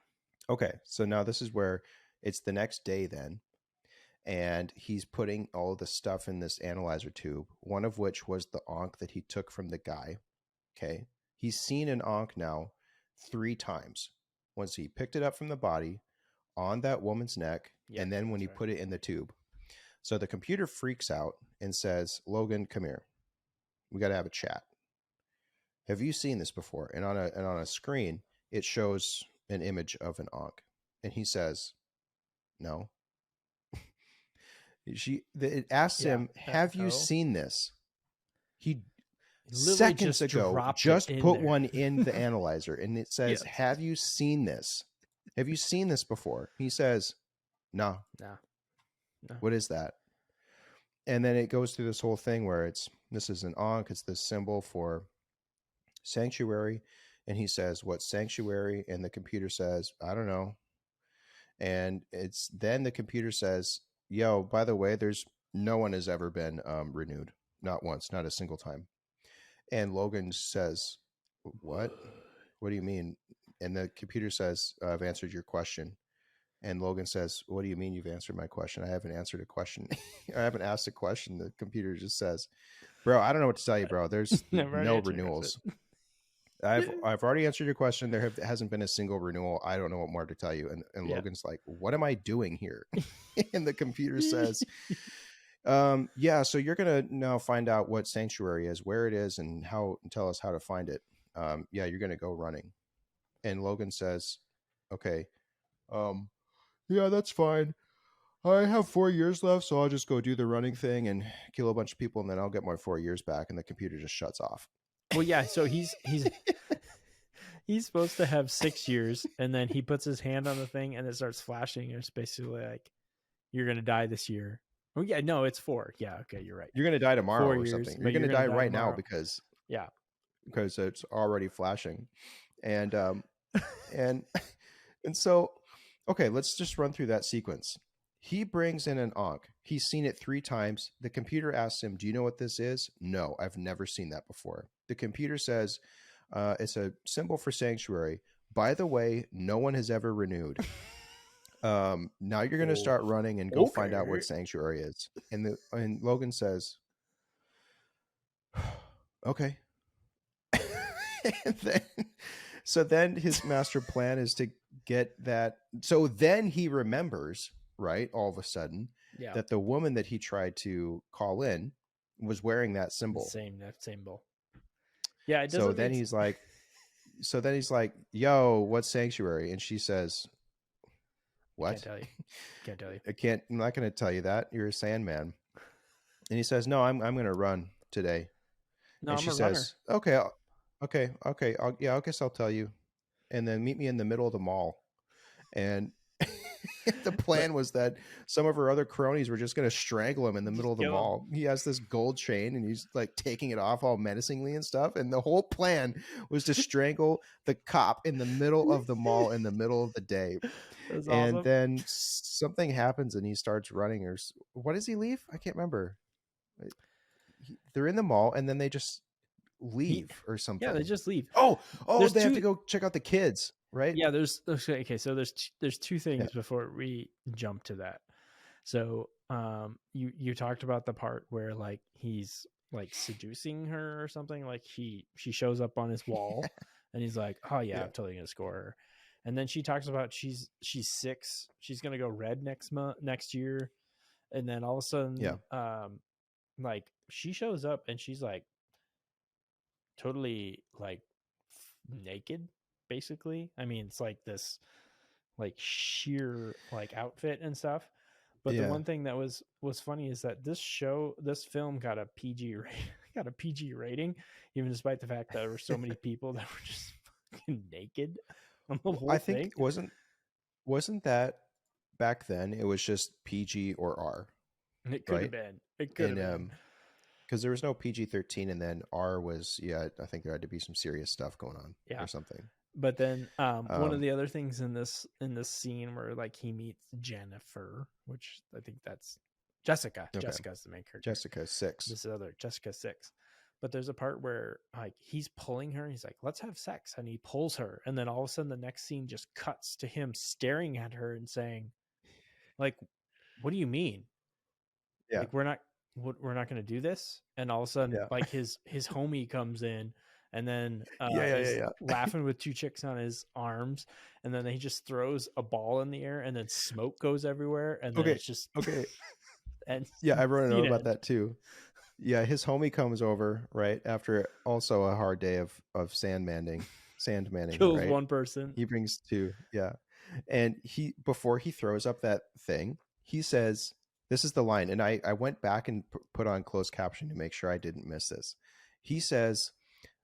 Okay, so now this is where it's the next day then, and he's putting all of the stuff in this analyzer tube, one of which was the ankh that he took from the guy. Okay, he's seen an ankh now 3 times. Once he picked it up from the body, on that woman's neck, and then when he put it in the tube. So the computer freaks out and says, "Logan, come here. We got to have a chat. Have you seen this before?" And on a screen, it shows an image of an ankh, and he says, "No." It asks him, "Have you seen this?" He seconds ago just put one in the analyzer, and it says, "Have you seen this? Have you seen this before?" He says, "No." What is that? And then it goes through this whole thing where this is an ankh, it's this symbol for sanctuary. And he says, "What sanctuary?" And the computer says, "I don't know." And then the computer says, "Yo, by the way, no one has ever been renewed. Not once, not a single time." And Logan says, "What? What do you mean?" And the computer says, "I've answered your question." And Logan says, "What do you mean you've answered my question? I haven't answered a question. I haven't asked a question." The computer just says, "Bro, I don't know what to tell you, bro. There's no renewals." I've already answered your question. There hasn't been a single renewal. I don't know what more to tell you. And Logan's like, what am I doing here? And the computer says, yeah, so you're going to now find out what Sanctuary is, where it is, and tell us how to find it. Yeah, you're going to go running. And Logan says, okay, yeah, that's fine. I have 4 years left, so I'll just go do the running thing and kill a bunch of people, and then I'll get my 4 years back. And the computer just shuts off. Well, yeah. So he's supposed to have 6 years, and then he puts his hand on the thing, and it starts flashing. And it's basically like, "You're gonna die this year." Oh yeah, no, it's 4. Yeah, okay, you're right. You're gonna die tomorrow 4 or years, something. but You're gonna die right tomorrow. now because yeah, because it's already flashing, and and so okay, let's just run through that sequence. He brings in an Ankh. He's seen it 3 times. The computer asks him, do you know what this is? No, I've never seen that before. The computer says, it's a symbol for Sanctuary. By the way, no one has ever renewed. Now you're going to start running and go find out what Sanctuary is. And Logan says, okay. And then his master plan is to get that. So then he remembers, right, all of a sudden, that the woman that he tried to call in was wearing that symbol. That symbol. Yeah, it doesn't. So then he's like, yo, what's Sanctuary? And she says, what? Can't tell you. I'm not going to tell you that. You're a Sandman. And he says, no, I'm going to run today. No, and I'm she a says, runner. okay. I guess I'll tell you. And then meet me in the middle of the mall. And the plan was that some of her other cronies were just going to strangle him in the middle of the mall. He has this gold chain and he's like taking it off all menacingly and stuff. And the whole plan was to strangle the cop in the middle of the mall in the middle of the day. That's and awesome. Then something happens and he starts running. Or what does he leave? I can't remember. They're in the mall and then they just leave or something. Yeah, they just leave. Oh, they have to go check out the kids, right? Yeah, there's 2 things before we jump to that. So you talked about the part where like he's like seducing her or something, like she shows up on his wall and he's like, oh yeah, I'm totally gonna score her. And then she talks about she's 6, she's gonna go red next year, and then all of a sudden like she shows up and she's like totally like naked basically. I mean, it's like this like sheer like outfit and stuff. But the one thing that was funny is that this film got a PG rating, even despite the fact that there were so many people that were just fucking naked on the whole thing. Wasn't that back then? It was just PG or R. And it could have been. It could have been. Because there was no PG-13, and then R was, I think there had to be some serious stuff going on or something. But then one of the other things in this scene where like he meets Jennifer, which I think that's Jessica. Okay. Jessica's the main character. Jessica 6. This other Jessica 6. But there's a part where like he's pulling her and he's like, let's have sex. And he pulls her. And then all of a sudden the next scene just cuts to him staring at her and saying, like, what do you mean? Yeah. Like, we're not going to do this. And all of a sudden like his homie comes in and then laughing with 2 chicks on his arms. And then he just throws a ball in the air and then smoke goes everywhere. And then it's just, and I wrote a note about that too. Yeah. His homie comes over right after also a hard day of sand manning, kills one person. He brings 2. Yeah. And before he throws up that thing, he says, this is the line. And I went back and put on closed caption to make sure I didn't miss this. He says,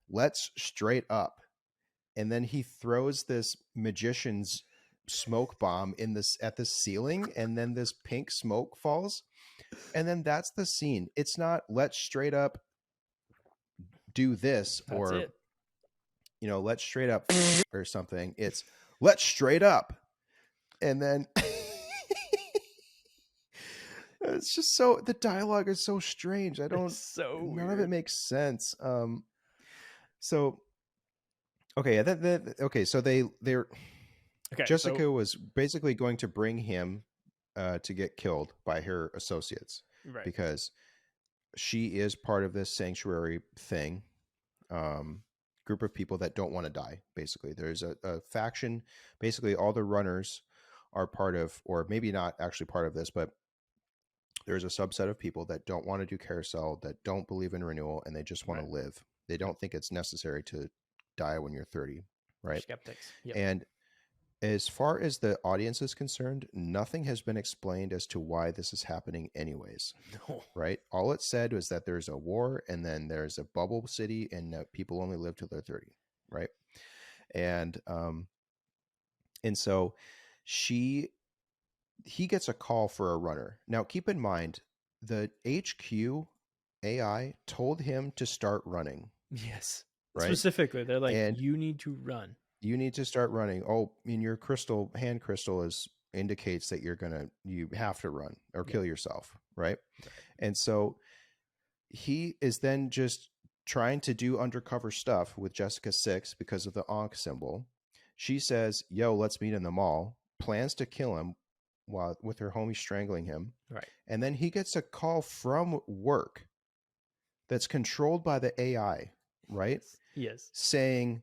let's straight up. And then he throws this magician's smoke bomb at the ceiling. And then this pink smoke falls. And then that's the scene. It's not let's straight up do this or, let's straight up or something. It's let's straight up. And then it's just the dialogue is so strange. None of it makes sense. So Jessica was basically going to bring him to get killed by her associates, because she is part of this Sanctuary thing. group of people that don't want to die. Basically, there's a faction. Basically, all the runners are part of, or maybe not actually part of this, but there's a subset of people that don't want to do carousel, that don't believe in renewal, and they just want to live. They don't think it's necessary to die when you're 30, right? Skeptics. Yep. And as far as the audience is concerned, nothing has been explained as to why this is happening anyways. No. Right? All it said was that there's a war and then there's a bubble city and people only live till they're 30, right? And so he gets a call for a runner. Now, keep in mind, the HQ AI told him to start running. Yes. Right? Specifically, they're like, you need to run. You need to start running. Oh, in your hand crystal indicates that you have to run or kill yourself, right? And so he is then just trying to do undercover stuff with Jessica 6 because of the Ankh symbol. She says, yo, let's meet in the mall, plans to kill him while with her homie strangling him. Right. And then he gets a call from work that's controlled by the AI, right? Yes. Saying,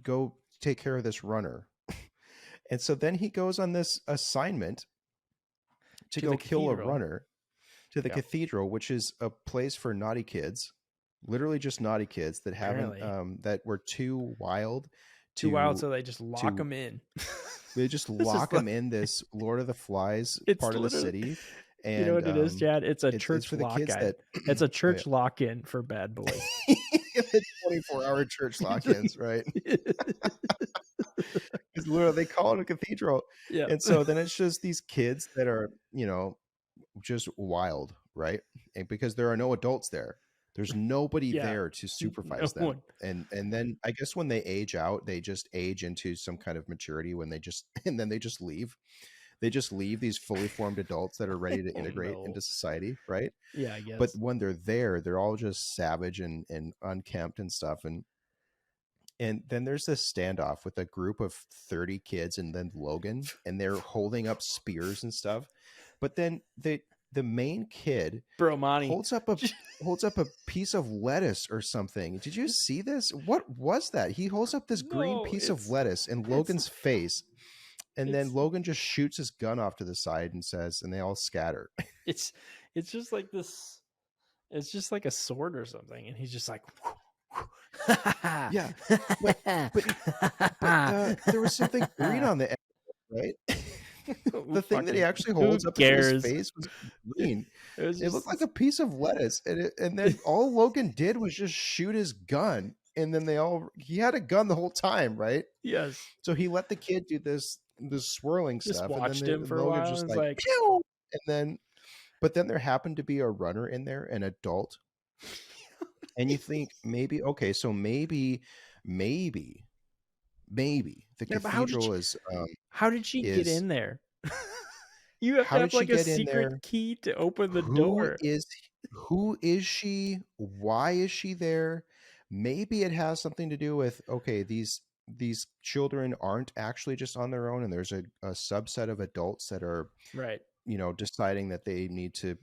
go take care of this runner. And so then he goes on this assignment to go kill a runner to the cathedral, which is a place for naughty kids, literally just naughty kids that haven't, that were too wild. So they just lock them in. They just lock them in this Lord of the Flies part of the city. And you know what it is, Chad? It's a church lock-in. It's a church lock-in for bad boys. 24-hour church lock-ins, right? Because literally they call it a cathedral. Yeah. And so then it's just these kids that are, just wild, right? And because there are no adults there. There's nobody there to supervise them. And then I guess when they age out, they just age into some kind of maturity and then they just leave. They just leave these fully formed adults that are ready to integrate into society, right? Yeah, I guess. But when they're there, they're all just savage and unkempt and stuff. And then there's this standoff with a group of 30 kids and then Logan, and they're holding up spears and stuff. But then the main kid holds up a piece of lettuce or something. Did you see this? What was that? He holds up this green piece of lettuce in Logan's face. And then Logan just shoots his gun off to the side and says, and they all scatter. It's just like this. It's just like a sword or something. And he's just like, yeah. But there was something green on the end, right? The thing that he actually holds up to his face was green. It looked like a piece of lettuce. And then all Logan did was just shoot his gun. And then he had a gun the whole time, right? Yes. So he let the kid do this swirling just stuff. Watched and then him for a while. Just like pew! But then there happened to be a runner in there, an adult. And you think maybe the cathedral is. How did she get in there? You have to have like a secret key to open the door. Who is she? Why is she there? Maybe it has something to do with, these children aren't actually just on their own, and there's a subset of adults that are deciding that they need to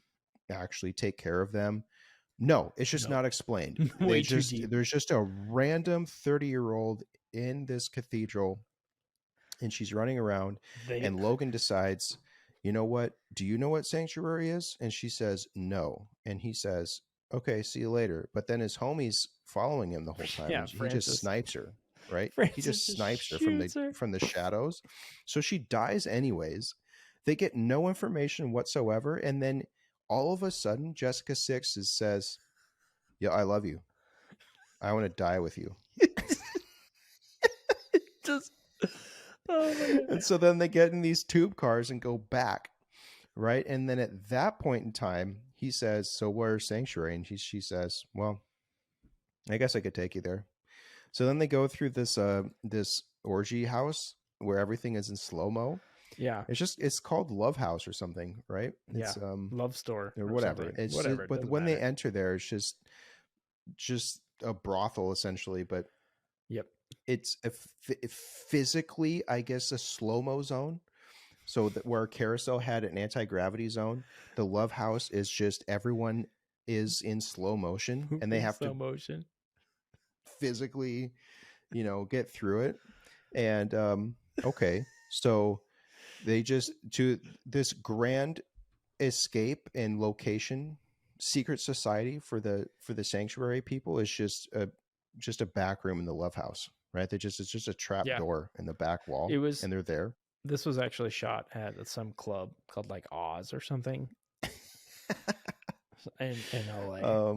actually take care of them. No, it's just not explained. There's just a random 30-year-old in this cathedral, and she's running around, and Logan decides, you know what? Do you know what sanctuary is? And she says, no. And he says, okay, see you later. But then his homie's following him the whole time. Yeah, he just snipes her, right? He just snipes her from the shadows. So she dies anyways. They get no information whatsoever. And then all of a sudden, Jessica 6 says, yeah, I love you. I want to die with you. And so then they get in these tube cars and go back, right? And then at that point in time, he says, so where's Sanctuary? And she says, well, I guess I could take you there. So then they go through this orgy house where everything is in slow-mo. Yeah. It's called Love House or something, right? It's Love Store or whatever. It's whatever. But when they enter there, it's just a brothel essentially, but yep. It's physically, I guess, a slow-mo zone. So that where Carousel had an anti-gravity zone, the Love House is just everyone is in slow motion, and they have slow motion. physically, get through it. And okay, so they just to this grand escape and location secret society for the sanctuary people is just a back room in the Love House, right? It's just a trap door in the back wall. And they're there. This was actually shot at some club called like Oz or something in LA.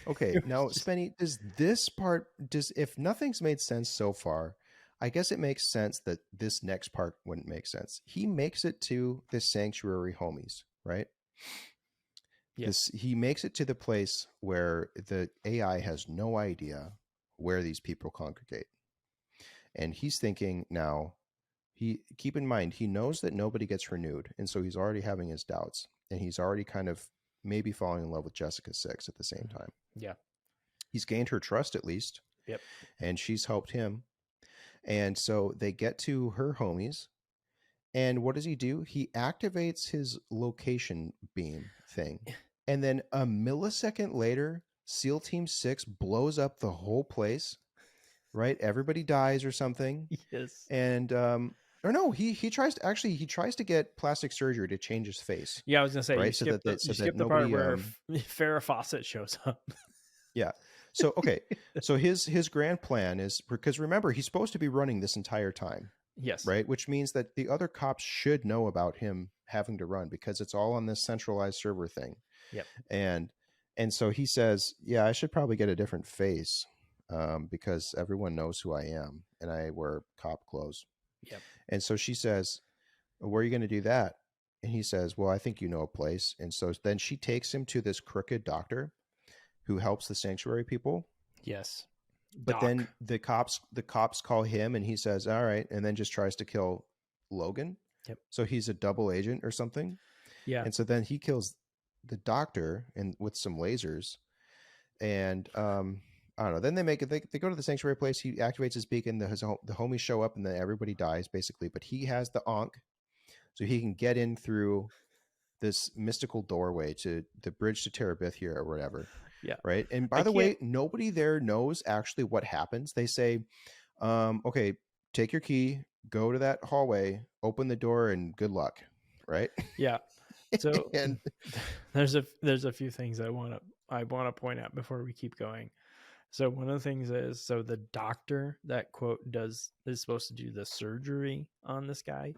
Okay, now Spenny, if nothing's made sense so far, I guess it makes sense that this next part wouldn't make sense. He makes it to the sanctuary homies, right? Yes. He makes it to the place where the AI has no idea where these people congregate. And he's thinking now, keep in mind, he knows that nobody gets renewed. And so he's already having his doubts. And he's already kind of maybe falling in love with Jessica 6 at the same time. Yeah. He's gained her trust at least. Yep. And she's helped him. And so they get to her homies. And what does he do? He activates his location beam thing. And then a millisecond later, SEAL Team 6 blows up the whole place, right? Everybody dies or something. Yes. And, or no, he tries to get plastic surgery to change his face. Yeah, I was going to say, right? you skip the part where Farrah Fawcett shows up. Yeah. So, okay. So his grand plan is, because remember, he's supposed to be running this entire time. Yes. Right. Which means that the other cops should know about him having to run because it's all on this centralized server thing. Yep. And so he says, yeah, I should probably get a different face because everyone knows who I am and I wear cop clothes. Yep. And so she says, where are you going to do that? And he says, well, I think you know a place. And so then she takes him to this crooked doctor who helps the sanctuary people. Yes. But then the cops call him and he says, all right. And then just tries to kill Logan. Yep. So he's a double agent or something. Yeah. And so then he kills the doctor and with some lasers. And I don't know. Then they go to the sanctuary place. He activates his beacon. The homies show up and then everybody dies basically. But he has the Ankh. So he can get in through this mystical doorway to the bridge to Terabithia here or whatever. Yeah. Right. And by the way, nobody there knows actually what happens. They say, okay, take your key, go to that hallway, open the door, and good luck. Right. Yeah. So and there's a few things I want to point out before we keep going. So one of the things is, so the doctor that quote is supposed to do the surgery on this guy.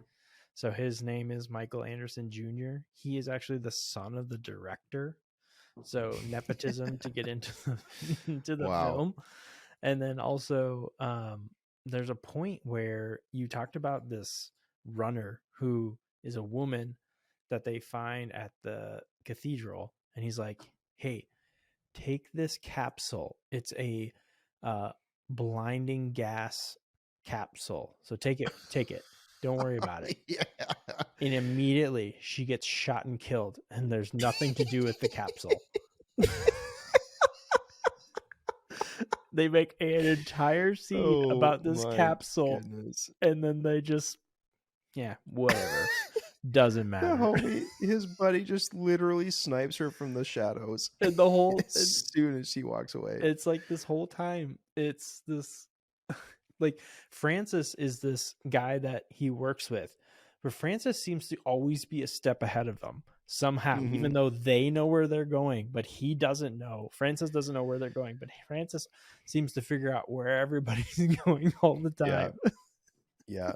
So his name is Michael Anderson Jr. He is actually the son of the director. So nepotism to get into the film. And then also there's a point where you talked about this runner who is a woman that they find at the cathedral. And he's like, hey, take this capsule. It's a blinding gas capsule. So take it. Don't worry about it. Yeah. And immediately she gets shot and killed, and there's nothing to do with the capsule. They make an entire scene about this capsule, goodness. And then they just, whatever. Doesn't matter. His buddy just literally snipes her from the shadows. And the whole as soon as she walks away. It's like this whole time, it's this like Francis is this guy that he works with, but Francis seems to always be a step ahead of them somehow, even though they know where they're going, but he doesn't know. Francis doesn't know where they're going, but Francis seems to figure out where everybody's going all the time. Yeah.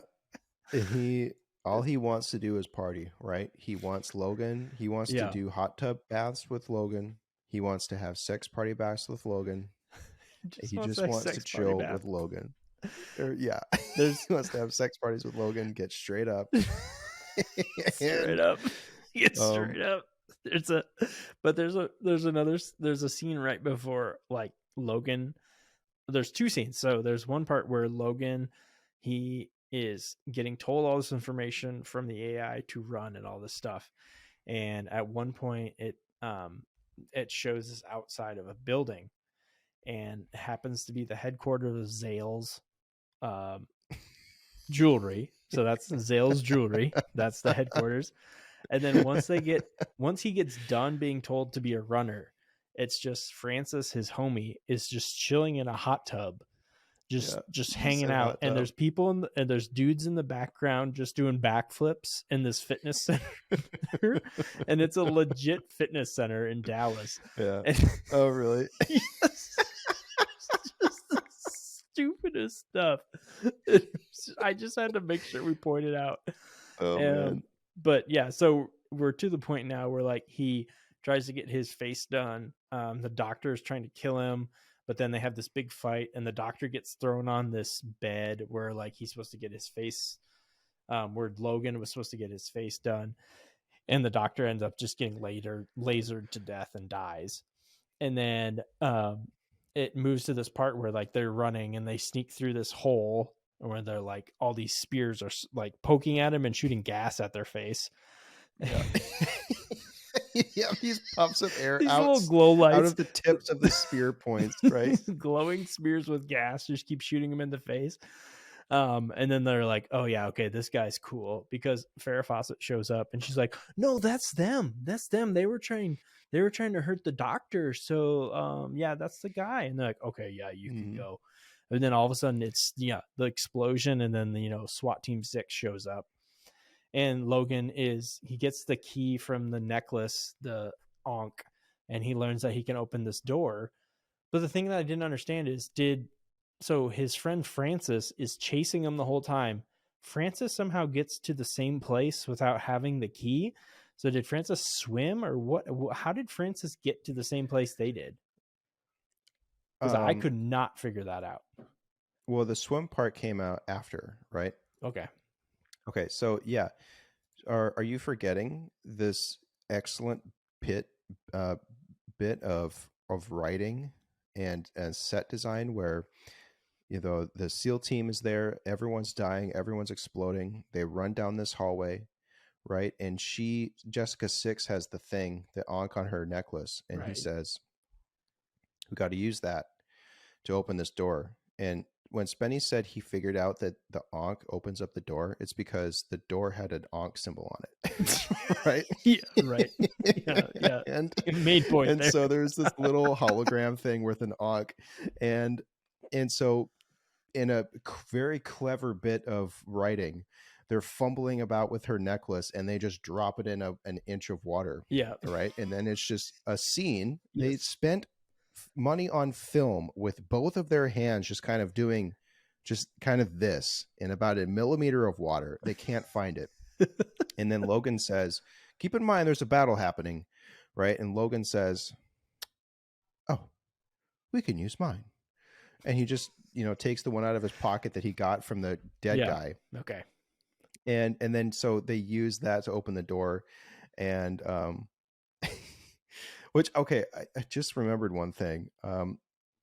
All he wants to do is party, right? He wants Logan. He wants to do hot tub baths with Logan. He wants to have sex party baths with Logan. He just wants to chill with Logan. He wants to have sex parties with Logan, get straight up. Straight up. There's a scene right before like Logan. There's two scenes. So there's one part where Logan, he is getting told all this information from the AI to run and all this stuff. And at one point it shows us outside of a building and happens to be the headquarters of Zale's jewelry. So that's Zale's jewelry. That's the headquarters. And then once he gets done being told to be a runner, It's just Francis, his homie, is just chilling in a hot tub, just hanging out. And there's people and there's dudes in the background just doing backflips in this fitness center. And it's a legit fitness center in Dallas. Yeah. And, oh, really? Yes. Just the stupidest stuff. I just had to make sure we pointed out. Oh, man. But yeah, so we're to the point now where like he tries to get his face done. The doctor is trying to kill him, but then they have this big fight, and the doctor gets thrown on this bed where like he's supposed to get his face, where Logan was supposed to get his face done, and the doctor ends up just getting lasered to death and dies. And then it moves to this part where like they're running and they sneak through this hole where they're like all these spears are like poking at him and shooting gas at their face. Yeah. Yeah, he puffs up air These out, little glow lights out of the tips of the spear points, right? Glowing spears with gas just keep shooting him in the face. And then they're like, oh yeah, okay, this guy's cool, because Farrah Fawcett shows up and she's like, no, that's them. They were trying to hurt the doctor. So yeah, that's the guy. And they're like, okay, yeah, you can go. And then all of a sudden it's the explosion, and then SWAT Team 6 shows up. And Logan he gets the key from the necklace, the Ankh, and he learns that he can open this door. But the thing that I didn't understand is, so his friend Francis is chasing him the whole time. Francis somehow gets to the same place without having the key. So did Francis swim, or what? How did Francis get to the same place they did? Because I could not figure that out. Well, the swim part came out after, right? Okay, so yeah, are you forgetting this excellent bit of writing and set design where the SEAL team is there, everyone's dying, everyone's exploding, they run down this hallway, right? And Jessica 6 has the Ankh on her necklace, and he says, "We got to use that to open this door." And when Spenny said he figured out that the Ankh opens up the door, it's because the door had an Ankh symbol on it, right? Yeah, right. Yeah. And made point. And so there's this little hologram thing with an Ankh, and so in a very clever bit of writing, they're fumbling about with her necklace, and they just drop it in an inch of water. Yeah, right. And then it's just a scene. Yes. They spent money on film with both of their hands just kind of doing this in about a millimeter of water. They can't find it. And then Logan says, keep in mind there's a battle happening, right? And Logan says, oh, we can use mine. And he just takes the one out of his pocket that he got from the dead guy. Okay. And then so they use that to open the door. And which, okay, I just remembered one thing.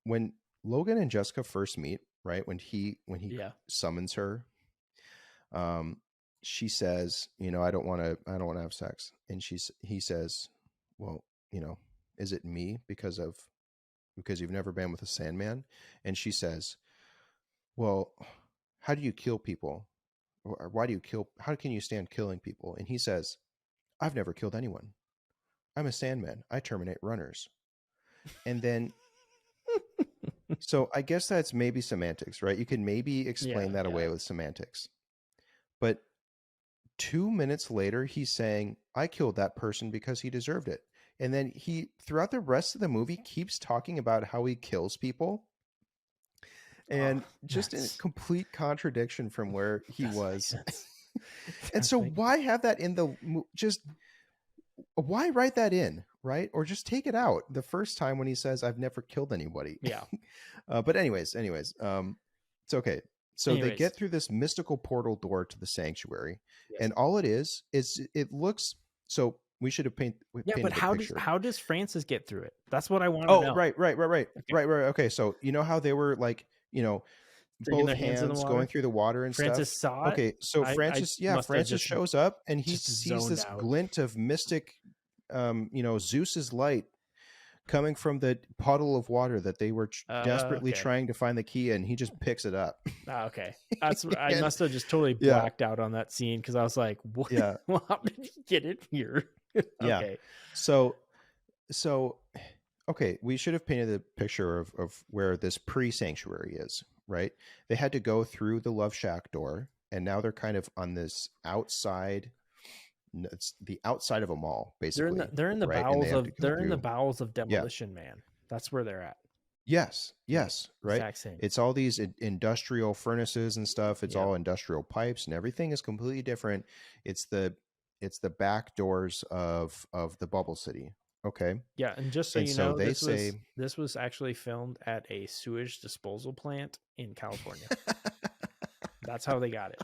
When Logan and Jessica first meet, right, when he summons her, she says, I don't want to have sex. And he says, well, is it me because you've never been with a Sandman? And she says, well, how do you kill people? Or how can you stand killing people? And he says, I've never killed anyone. I'm a Sandman. I terminate runners. And then, so I guess that's maybe semantics, right? You can maybe explain that away with semantics. But 2 minutes later, he's saying, I killed that person because he deserved it. And then he, throughout the rest of the movie, keeps talking about how he kills people. And just in complete contradiction from where he was. And so why have that in why write that in, right? Or just take it out the first time when he says, I've never killed anybody. Yeah. But anyways, it's okay. So they get through this mystical portal door to the sanctuary. Yes. And all it is it looks, so we should have painted. Yeah, but how does Francis get through it? That's what I want to know. Right. Okay. So how they were like, both hands going through the water and Francis stuff. Saw it? Okay, so Francis shows up and he sees this glint of mystic, Zeus's light coming from the puddle of water that they were desperately trying to find the key in. He just picks it up. Okay, I must have just totally blacked out on that scene because I was like, "What? Yeah, well, how did he get in here?" Okay. Yeah. So okay, we should have painted the picture of where this pre-sanctuary is, right? They had to go through the Love Shack door, and now they're kind of on this outside. It's the outside of a mall, basically. They're in the right? bowels of Demolition Man. That's where they're at. Yes, right. Exact same. It's all these industrial furnaces and stuff. It's all industrial pipes, and everything is completely different. It's the back doors of the Bubble City. Okay. Yeah, and just so you know, this was actually filmed at a sewage disposal plant in California. That's how they got it.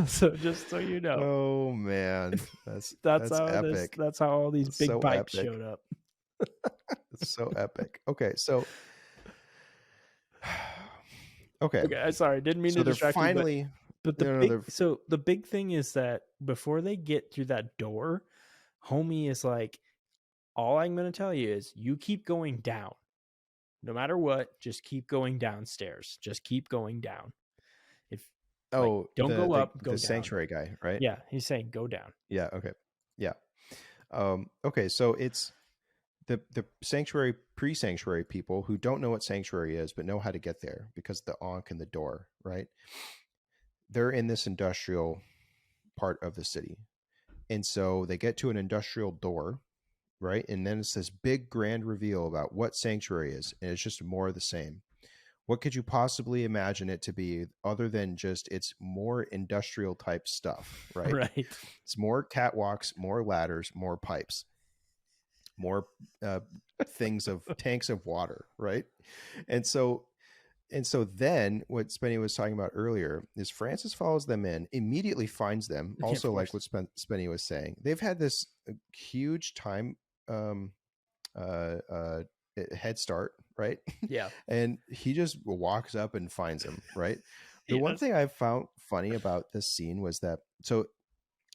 So just so you know. Oh man, that's how epic. That's how all these big pipes showed up. It's so epic. Okay, so okay. Sorry, didn't mean to distract you. But the big thing is that before they get through that door, homie is like, all I'm going to tell you is you keep going down. No matter what, just keep going downstairs. Just keep going down. Don't go up, go down. The sanctuary guy, right? Yeah, he's saying go down. Yeah, okay. Yeah. Okay, so it's the sanctuary, pre-sanctuary people who don't know what sanctuary is, but know how to get there because the ankh and the door, right? They're in this industrial part of the city. And so they get to an industrial door, right? And then it's this big grand reveal about what sanctuary is. And it's just more of the same. What could you possibly imagine it to be other than just it's more industrial type stuff, right? Right. It's more catwalks, more ladders, more pipes, more things of tanks of water, right? And so then what Spenny was talking about earlier is Francis follows them in, immediately finds them. Also, like what Spenny was saying, they've had this huge time head start, right? Yeah. And he just walks up and finds him, right? The one thing I found funny about this scene was that, so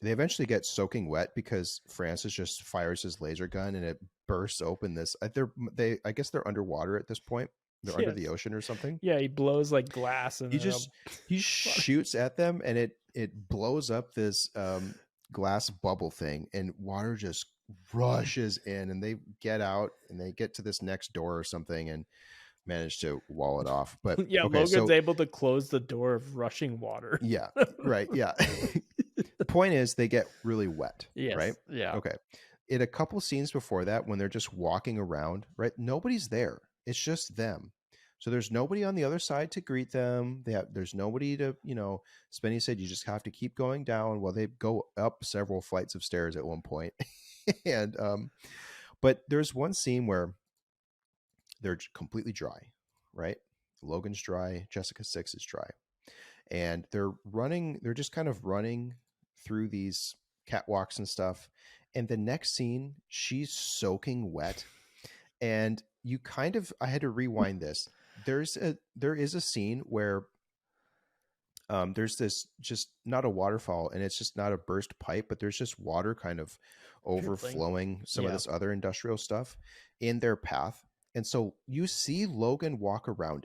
they eventually get soaking wet because Francis just fires his laser gun and it bursts open this. I guess they're underwater at this point. They're under the ocean or something. Yeah, he blows like glass and he shoots at them and it blows up this glass bubble thing and water just rushes in and they get out and they get to this next door or something and manage to wall it off. But yeah, okay, Logan's able to close the door of rushing water. Yeah, right. Yeah. The point is they get really wet. Yes, right? Yeah. Okay. In a couple scenes before that, when they're just walking around, right? Nobody's there. It's just them. So there's nobody on the other side to greet them. There's nobody to, Spenny said you just have to keep going down. Well, they go up several flights of stairs at one point. And but there's one scene where they're completely dry, right? Logan's dry, Jessica 6 is dry. And they're just kind of running through these catwalks and stuff. And the next scene, she's soaking wet. And I had to rewind this. There is a scene where there's this just not a waterfall and it's just not a burst pipe, but there's just water kind of overflowing some of this other industrial stuff in their path. And so you see Logan walk around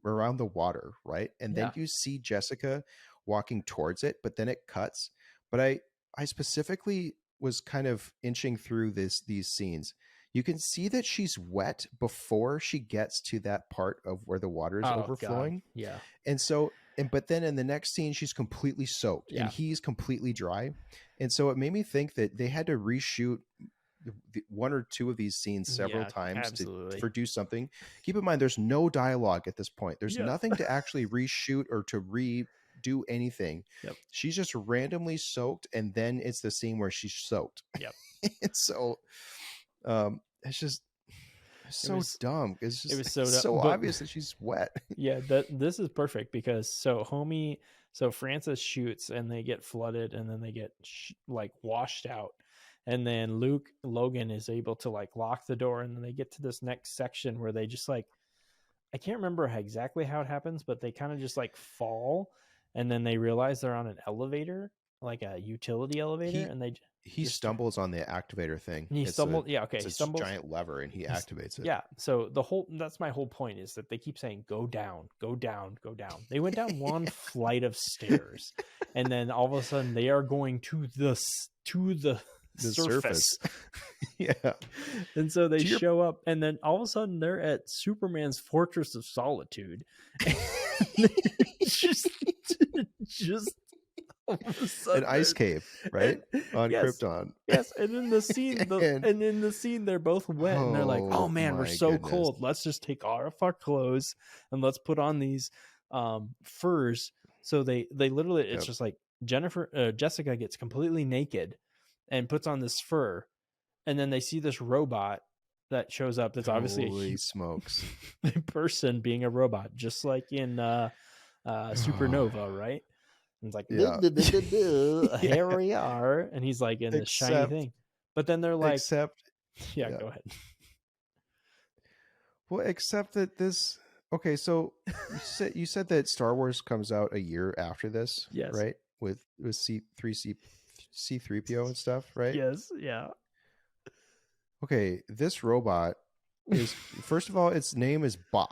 the water, right? And then you see Jessica walking towards it, but then it cuts. But I specifically was kind of inching through these scenes. You can see that she's wet before she gets to that part of where the water is overflowing. God. Yeah. And so, but then in the next scene, she's completely soaked and he's completely dry. And so it made me think that they had to reshoot one or two of these scenes several times to do something. Keep in mind, there's no dialogue at this point. There's nothing to actually reshoot or to redo anything. Yep. She's just randomly soaked. And then it's the scene where she's soaked. Yep. And so, it's just dumb. It was so obvious that she's wet. Yeah, this is perfect because so Francis shoots and they get flooded and then they get washed out, and then Logan is able to lock the door, and then they get to this next section where they just I can't remember exactly how it happens, but they kind of just fall, and then they realize they're on an elevator, like a utility elevator, and he stumbles on the activator thing. He stumbled. It's a giant lever, and he activates it. Yeah. So that's my whole point is that they keep saying go down, go down, go down. They went down one flight of stairs, and then all of a sudden they are going to the surface. Yeah. And so they show up, and then all of a sudden they're at Superman's Fortress of Solitude. just all of a sudden, an ice cave, right? On yes, Krypton. Yes, and in the scene, and in the scene, they're both wet, and they're like, "Oh man, we're so cold. Let's just take off our clothes and let's put on these furs." So they literally, it's just like Jessica gets completely naked and puts on this fur, and then they see this robot that shows up. That's obviously smokes a person being a robot, just like in Supernova, right? And it's like, here we are, and he's like in this shiny thing. But then they're like, go ahead. Well, except that this. Okay, so you said that Star Wars comes out a year after this, yes, right? With C3PO and stuff, right? Yes, yeah. Okay, this robot is, first of all, its name is Bois.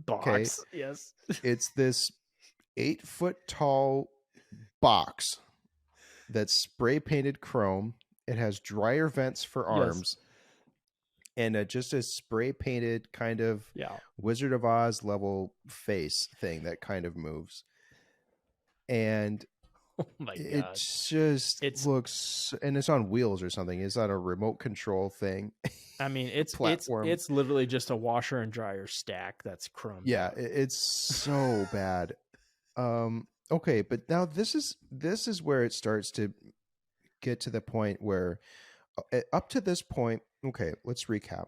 Okay? Yes. It's this 8-foot tall box that's spray painted chrome. It has dryer vents for arms. Yes. And just a spray painted kind of Wizard of Oz level face thing that kind of moves. And oh my God. It looks, and it's on wheels or something. It's not a remote control thing. I mean, it's literally just a washer and dryer stack that's chrome. Yeah, it's so bad. Okay, but now this is where it starts to get to the point where up to this point, okay, let's recap.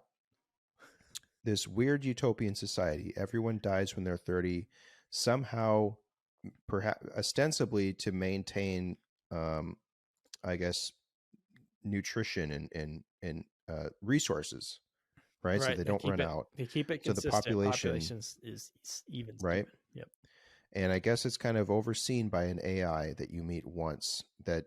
This weird utopian society, everyone dies when they're 30, somehow, perhaps ostensibly to maintain, I guess, nutrition and resources, right? So they don't run out. They keep it consistent. So the population is even. Right. Yep. And I guess it's kind of overseen by an AI that you meet once that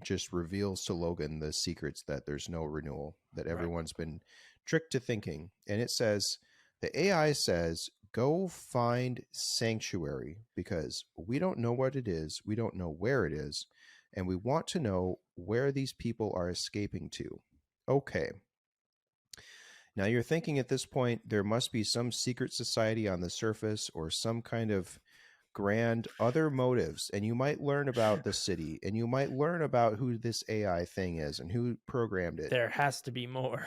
just reveals to Logan the secrets that there's no renewal, that everyone's been tricked to thinking. And it says, the AI says, go find sanctuary because we don't know what it is. We don't know where it is. And we want to know where these people are escaping to. Okay. Now you're thinking at this point, there must be some secret society on the surface or some kind of grand other motives, and you might learn about the city, and you might learn about who this AI thing is and who programmed it. There has to be more.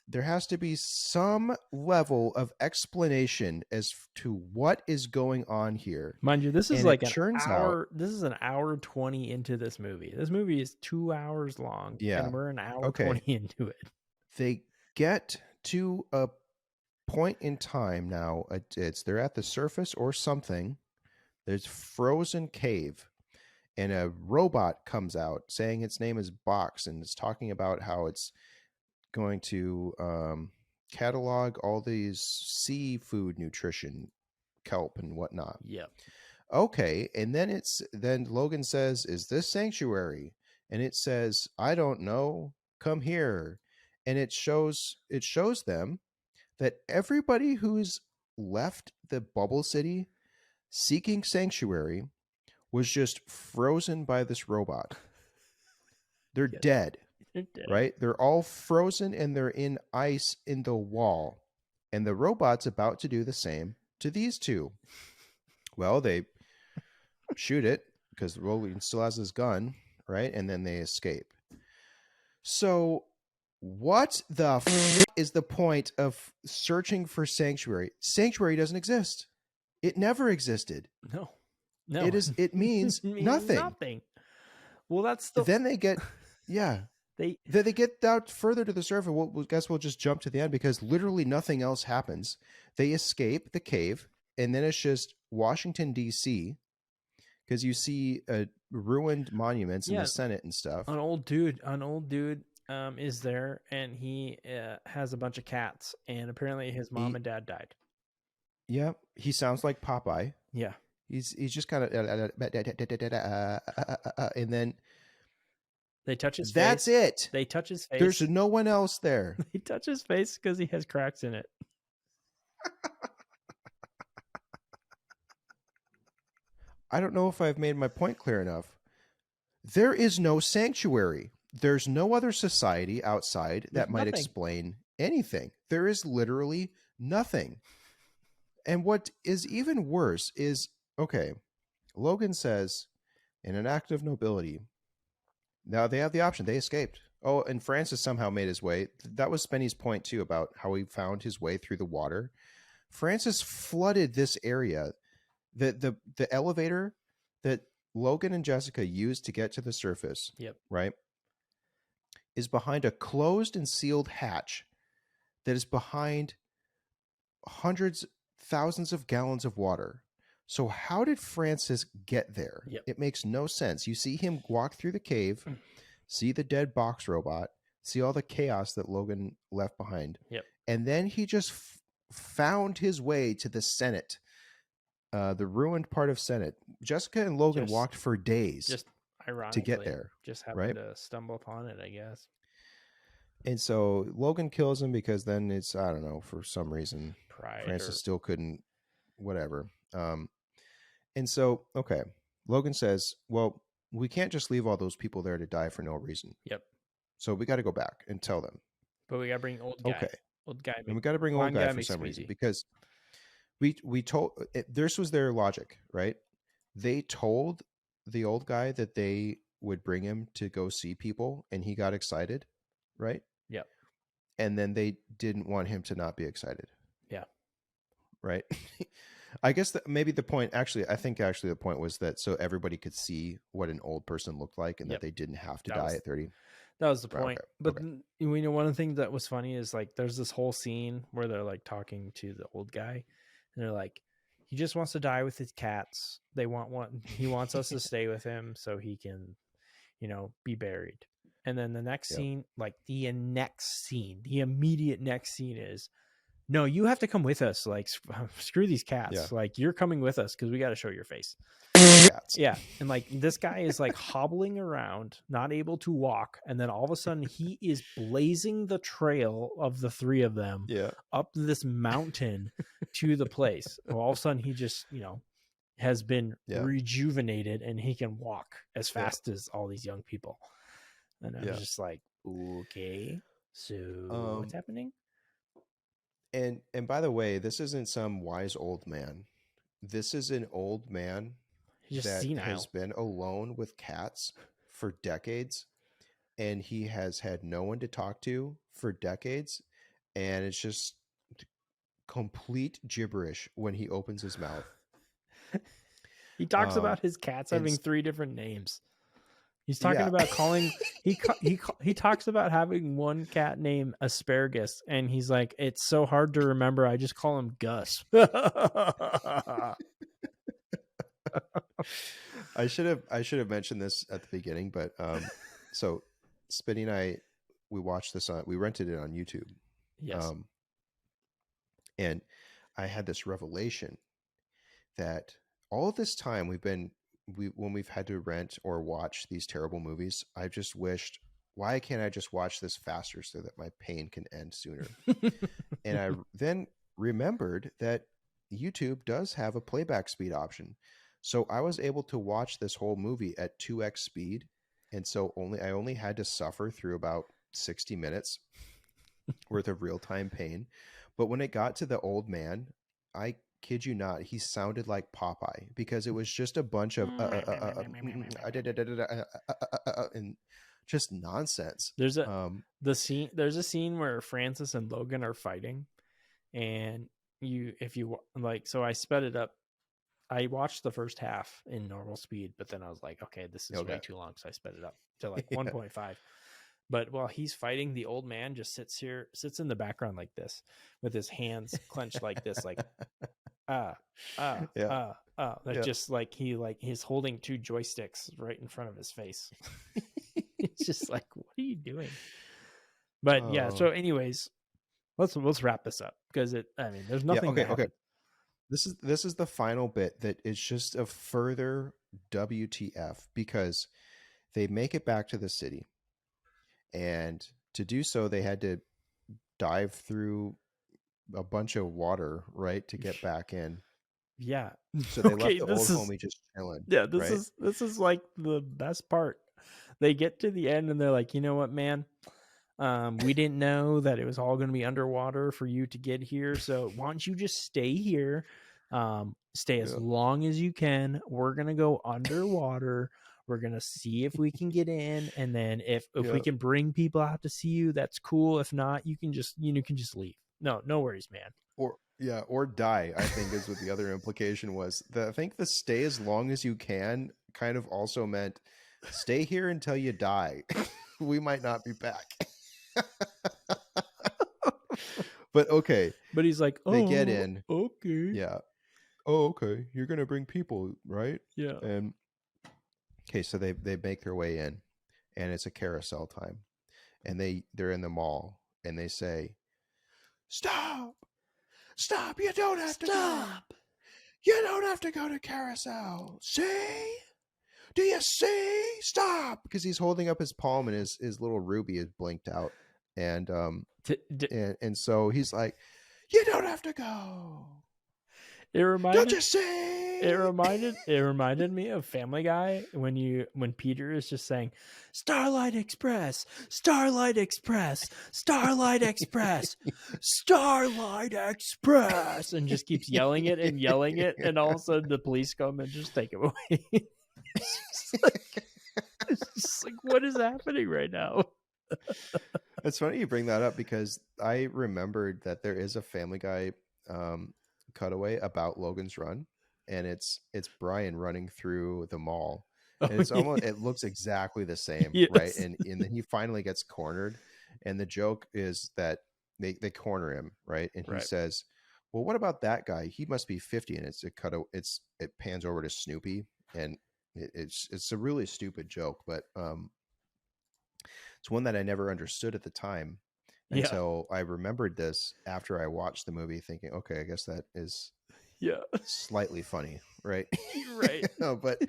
There has to be some level of explanation as to what is going on here. Mind you, this is like an hour. This is an hour 20 into this movie. This movie is 2 hours long. Yeah, and we're an hour 20 into it. They get to a point in time now. They're at the surface or something. There's frozen cave, and a robot comes out saying its name is Bois, and it's talking about how it's going to catalog all these seafood nutrition, kelp and whatnot. Yep. Okay, and then Logan says, "Is this sanctuary?" And it says, "I don't know. Come here." And it shows them that everybody who's left the bubble city seeking sanctuary was just frozen by this robot. They're dead. They're dead. Right? They're all frozen and they're in ice in the wall. And the robot's about to do the same to these two. Well, they shoot it because Logan still has his gun, right? And then they escape. So what the is the point of searching for sanctuary? Sanctuary doesn't exist. It never existed. No. It means nothing. Well, that's then they get, they get out further to the surface. We'll just jump to the end because literally nothing else happens. They escape the cave, and then it's just Washington D.C. because you see ruined monuments in the Senate and stuff. An old dude is there, and he has a bunch of cats, and apparently his mom and dad died. Yeah, he sounds like Popeye. Yeah, he's just kind of and then they touch his face. That's it. They touch his face. There's no one else there. They touch his face because he has cracks in it. I don't know if I've made my point clear enough. There is no sanctuary. there's no other society outside that might explain anything. There is literally nothing. And what is even worse is, okay, Logan says, in an act of nobility, now they have the option. They escaped. Oh, and Francis somehow made his way. That was Spenny's point, too, about how he found his way through the water. Francis flooded this area. The elevator that Logan and Jessica used to get to the surface, right, is behind a closed and sealed hatch that is behind hundreds, thousands of gallons of water. So how did Francis get there? It makes no sense. You see him walk through the cave, see the dead box robot, see all the chaos that Logan left behind. And then he just found his way to the Senate, the ruined part of Senate. Jessica and Logan walked for days just ironically to get there. Just happened to stumble upon it, I guess. And so Logan kills him because then it's, I don't know, for some reason, pride Francis still couldn't, whatever. And so, okay, Logan says, well, we can't just leave all those people there to die for no reason. So we got to go back and tell them. But we got to bring old guy. Okay. Old guy. And we got to bring old guy for some reason because we told, this was their logic, right? They told the old guy that they would bring him to go see people and he got excited, right? And then they didn't want him to not be excited. Right. I guess maybe the point, I think the point was that so everybody could see what an old person looked like and that they didn't have to die at 30. That was the point. But we know one of the things that was funny is like there's this whole scene where they're like talking to the old guy and they're like, he just wants to die with his cats. He wants us to stay with him so he can, be buried. And then the next scene, like the immediate next scene is, no, you have to come with us. Like, screw these cats. Like, you're coming with us because we got to show your face. And like this guy is like hobbling around, not able to walk. And then all of a sudden he is blazing the trail of the three of them up this mountain to the place. Well, all of a sudden he just, has been rejuvenated and he can walk as fast as all these young people. And I was just like, okay, so what's happening? And by the way, this isn't some wise old man. This is an old man that has been alone with cats for decades, and he has had no one to talk to for decades, and it's just complete gibberish when he opens his mouth. He talks about his cats having 3 different names. He's talking about calling. He talks about having one cat named Asparagus, and he's like, "It's so hard to remember. I just call him Gus." I should have mentioned this at the beginning, but so Spenny and I, we watched this we rented it on YouTube. Yes. And I had this revelation that all this time when we've had to rent or watch these terrible movies, I've just wished, why can't I just watch this faster so that my pain can end sooner? And I then remembered that YouTube does have a playback speed option. So I was able to watch this whole movie at 2x speed. And so I only had to suffer through about 60 minutes worth of real-time pain. But when it got to the old man, I kid you not, he sounded like Popeye because it was just a bunch of and just nonsense. There's a scene where Francis and Logan are fighting, and so I sped it up. I watched the first half in normal speed, but then I was like, okay, this is way too long, so I sped it up to like 1.5. But while he's fighting, the old man just sits in the background like this with his hands clenched like this, like just like he's holding 2 joysticks right in front of his face. It's just like, what are you doing? But so anyways, let's wrap this up because there's nothing. Okay. This is the final bit that is just a further WTF because they make it back to the city. And to do so, they had to dive through a bunch of water, right, to get back in. Yeah. So they left the old homie just chilling. Yeah, this is like the best part. They get to the end and they're like, you know what, man? We didn't know that it was all going to be underwater for you to get here. So why don't you just stay here? Stay as long as you can. We're going to go underwater. We're going to see if we can get in. And then if we can bring people out to see you, that's cool. If not, you can just leave. No worries, man. Or die, I think is what the other implication was. I think the stay as long as you can kind of also meant stay here until you die. We might not be back. But okay. But he's like, they get in. Okay. Yeah. Oh, okay. You're going to bring people, right? Yeah. And okay, so they make their way in, and it's a carousel time. And they're in the mall, and they say, Stop! You don't have to go. You don't have to go to carousel. See? Do you see? Stop! Because he's holding up his palm, and his little ruby is blinked out. And and so he's like, you don't have to go. Don't you see? It reminded me of Family Guy when Peter is just saying, Starlight Express, Starlight Express, Starlight Express, Starlight Express, and just keeps yelling it, and all of a sudden the police come and just take him away. It's just like, what is happening right now? It's funny you bring that up because I remembered that there is a Family Guy cutaway about Logan's Run, and it's Brian running through the mall, and it's almost it looks exactly the same. Yes. Right? And then he finally gets cornered, and the joke is that they corner him, right? And he says, well, what about that guy? He must be 50. And it pans over to Snoopy, and it's a really stupid joke, but it's one that I never understood at the time until I remembered this after I watched the movie, thinking, okay, I guess that is slightly funny, right? Right. No, but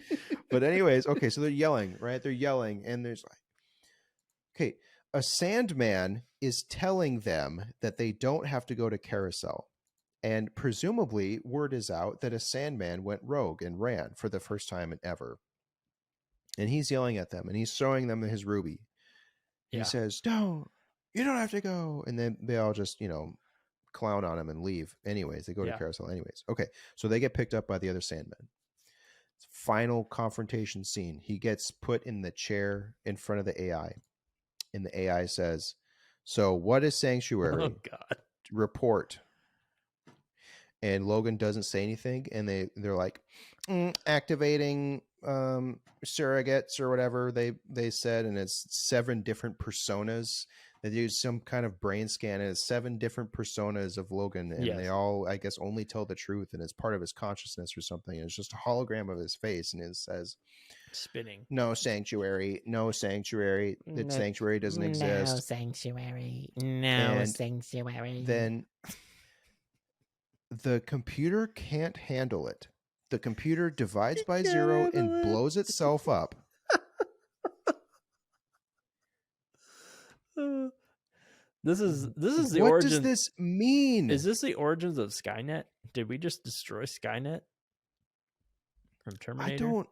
anyways, okay, so they're yelling, right? They're yelling, and there's like, okay, a Sandman is telling them that they don't have to go to Carousel. And presumably word is out that a Sandman went rogue and ran for the first time ever. And he's yelling at them, and he's showing them his ruby. He says, you don't have to go. And then they all just, clown on him and leave. Anyways, they go to Carousel anyways. Okay, so they get picked up by the other Sandmen. Final confrontation scene. He gets put in the chair in front of the AI. And the AI says, so what is Sanctuary? Oh, God. Report. And Logan doesn't say anything. And they're like, activating surrogates or whatever they said. And it's 7 different personas. They use some kind of brain scan, and it's 7 different personas of Logan, and they all, I guess, only tell the truth, and it's part of his consciousness or something. And it's just a hologram of his face, and it says, "Spinning. No sanctuary, no sanctuary. That sanctuary doesn't exist. No sanctuary, no sanctuary." Then the computer can't handle it. The computer divides by 0 and blows itself up. This is the what origin. What does this mean? Is this the origins of Skynet? Did we just destroy Skynet from Terminator?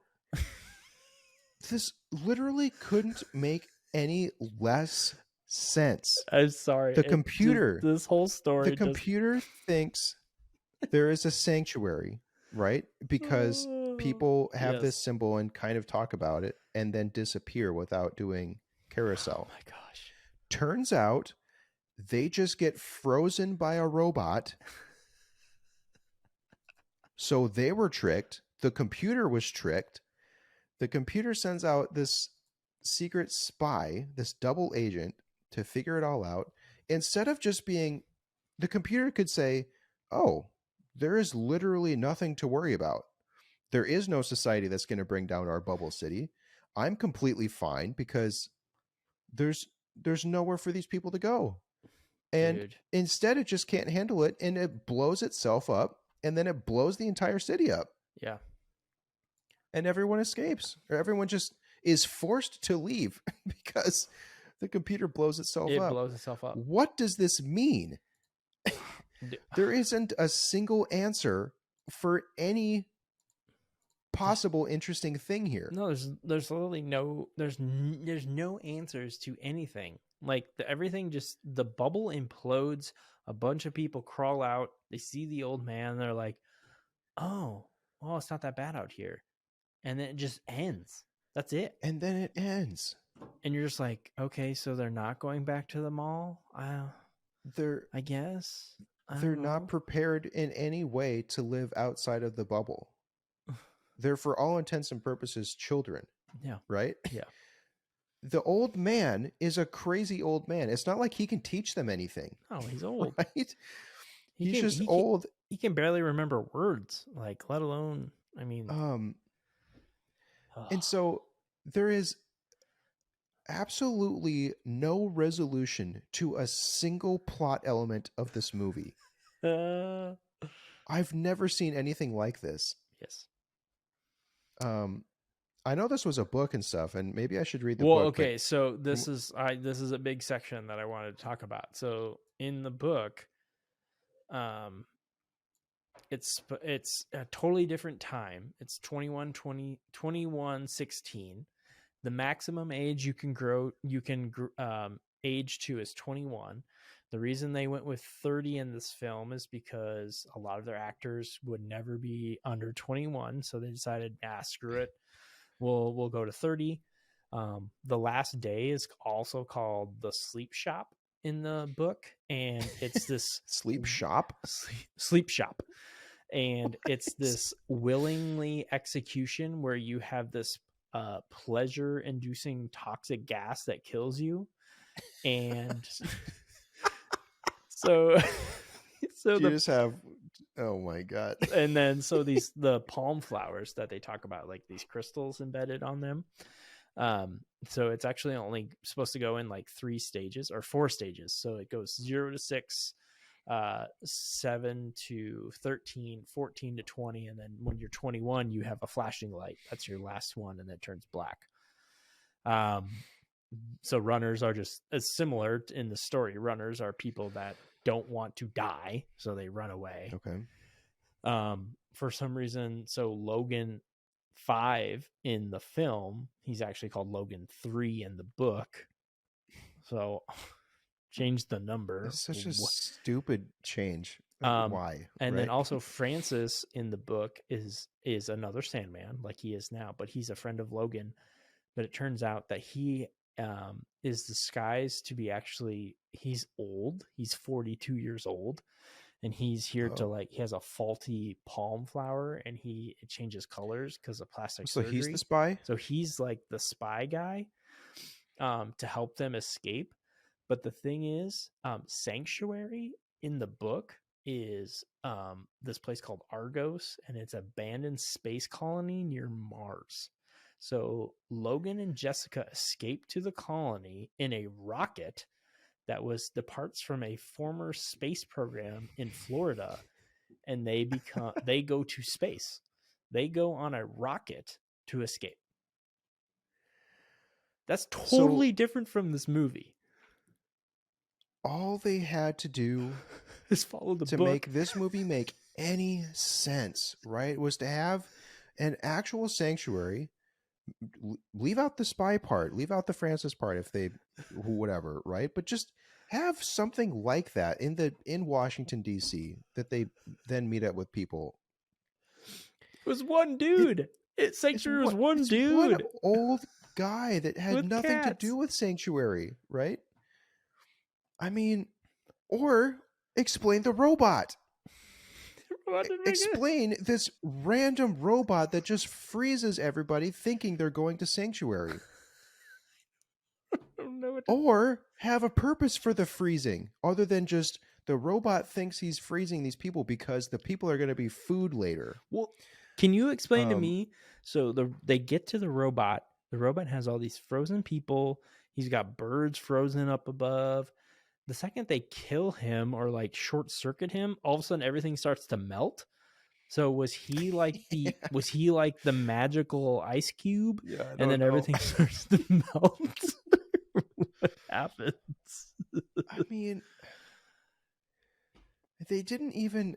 This literally couldn't make any less sense. I'm sorry. The computer. This whole story. The computer thinks there is a sanctuary, right? Because people have this symbol and kind of talk about it and then disappear without doing carousel. Oh my gosh. Turns out they just get frozen by a robot. So they were tricked. The computer was tricked. The computer sends out this secret spy, this double agent, to figure it all out. Instead of just being, the computer could say, oh, there is literally nothing to worry about. There is no society that's going to bring down our bubble city. I'm completely fine because there's nowhere for these people to go. And instead it just can't handle it, and it blows itself up, and then it blows the entire city up. Yeah. And everyone escapes, or everyone just is forced to leave because the computer blows itself up. It blows itself up. What does this mean? There isn't a single answer for any possible interesting thing here? No, there's literally there's no answers to anything. Like everything just, the bubble implodes. A bunch of people crawl out. They see the old man. They're like, "Oh, well, it's not that bad out here," and then it just ends. That's it. And then it ends. And you're just like, okay, so they're not going back to the mall. I guess they're not prepared in any way to live outside of the bubble. They're, for all intents and purposes, children. Yeah. Right? Yeah. The old man is a crazy old man. It's not like he can teach them anything. Oh, he's old. Right? He's just old. He can barely remember words, like, let alone, I mean. And so there is absolutely no resolution to a single plot element of this movie. I've never seen anything like this. Yes. I know this was a book and stuff, and maybe I should read the book. book. Okay, so this is a big section that I wanted to talk about. So in the book, it's a totally different time. It's 2116. The maximum age you can age to is 21. The reason they went with 30 in this film is because a lot of their actors would never be under 21, so they decided, screw it. We'll go to 30. The last day is also called the sleep shop in the book, and it's this sleep shop. And it's this willingly execution where you have this pleasure inducing toxic gas that kills you. And so you just have, oh my God. And then so the palm flowers that they talk about, like these crystals embedded on them. So it's actually only supposed to go in like 3 stages or 4 stages. So it goes 0 to 6, 7 to 13, 14 to 20. And then when you're 21, you have a flashing light. That's your last one. And it turns black. So runners are just as similar in the story. Runners are people that don't want to die, so they run away. Okay. For some reason, so Logan 5 in the film, he's actually called Logan 3 in the book. So change the number. That's such a stupid change. Why? And then also Francis in the book is another Sandman, like he is now, but he's a friend of Logan. But it turns out that he is disguised to be he's old. He's 42 years old, and he's here to he has a faulty palm flower, and it changes colors because of plastic surgery. So he's the spy? So he's like the spy guy to help them escape. But the thing is, Sanctuary in the book is this place called Argos, and it's an abandoned space colony near Mars. So Logan and Jessica escape to the colony in a rocket that departs from a former space program in Florida, and they go to space. They go on a rocket to escape. That's totally different from this movie. All they had to do is follow the book to make this movie make any sense, right? Was to have an actual sanctuary. Leave out the spy part, leave out the Francis part if they whatever, right? But just have something like that in Washington DC that they then meet up with people. It was one dude. Sanctuary was one dude. One old guy that had nothing to do with Sanctuary, right? I mean, or explain the robot. Explain this random robot that just freezes everybody thinking they're going to Sanctuary. I don't know or have a purpose for the freezing other than just the robot thinks he's freezing these people because the people are going to be food later. Well, can you explain to me? So they get to the robot. The robot has all these frozen people. He's got birds frozen up above. The second they kill him or like short circuit him, all of a sudden everything starts to melt. So was he like was he like the magical ice cube? Yeah, and then everything starts to melt? What happens? I mean, they didn't even.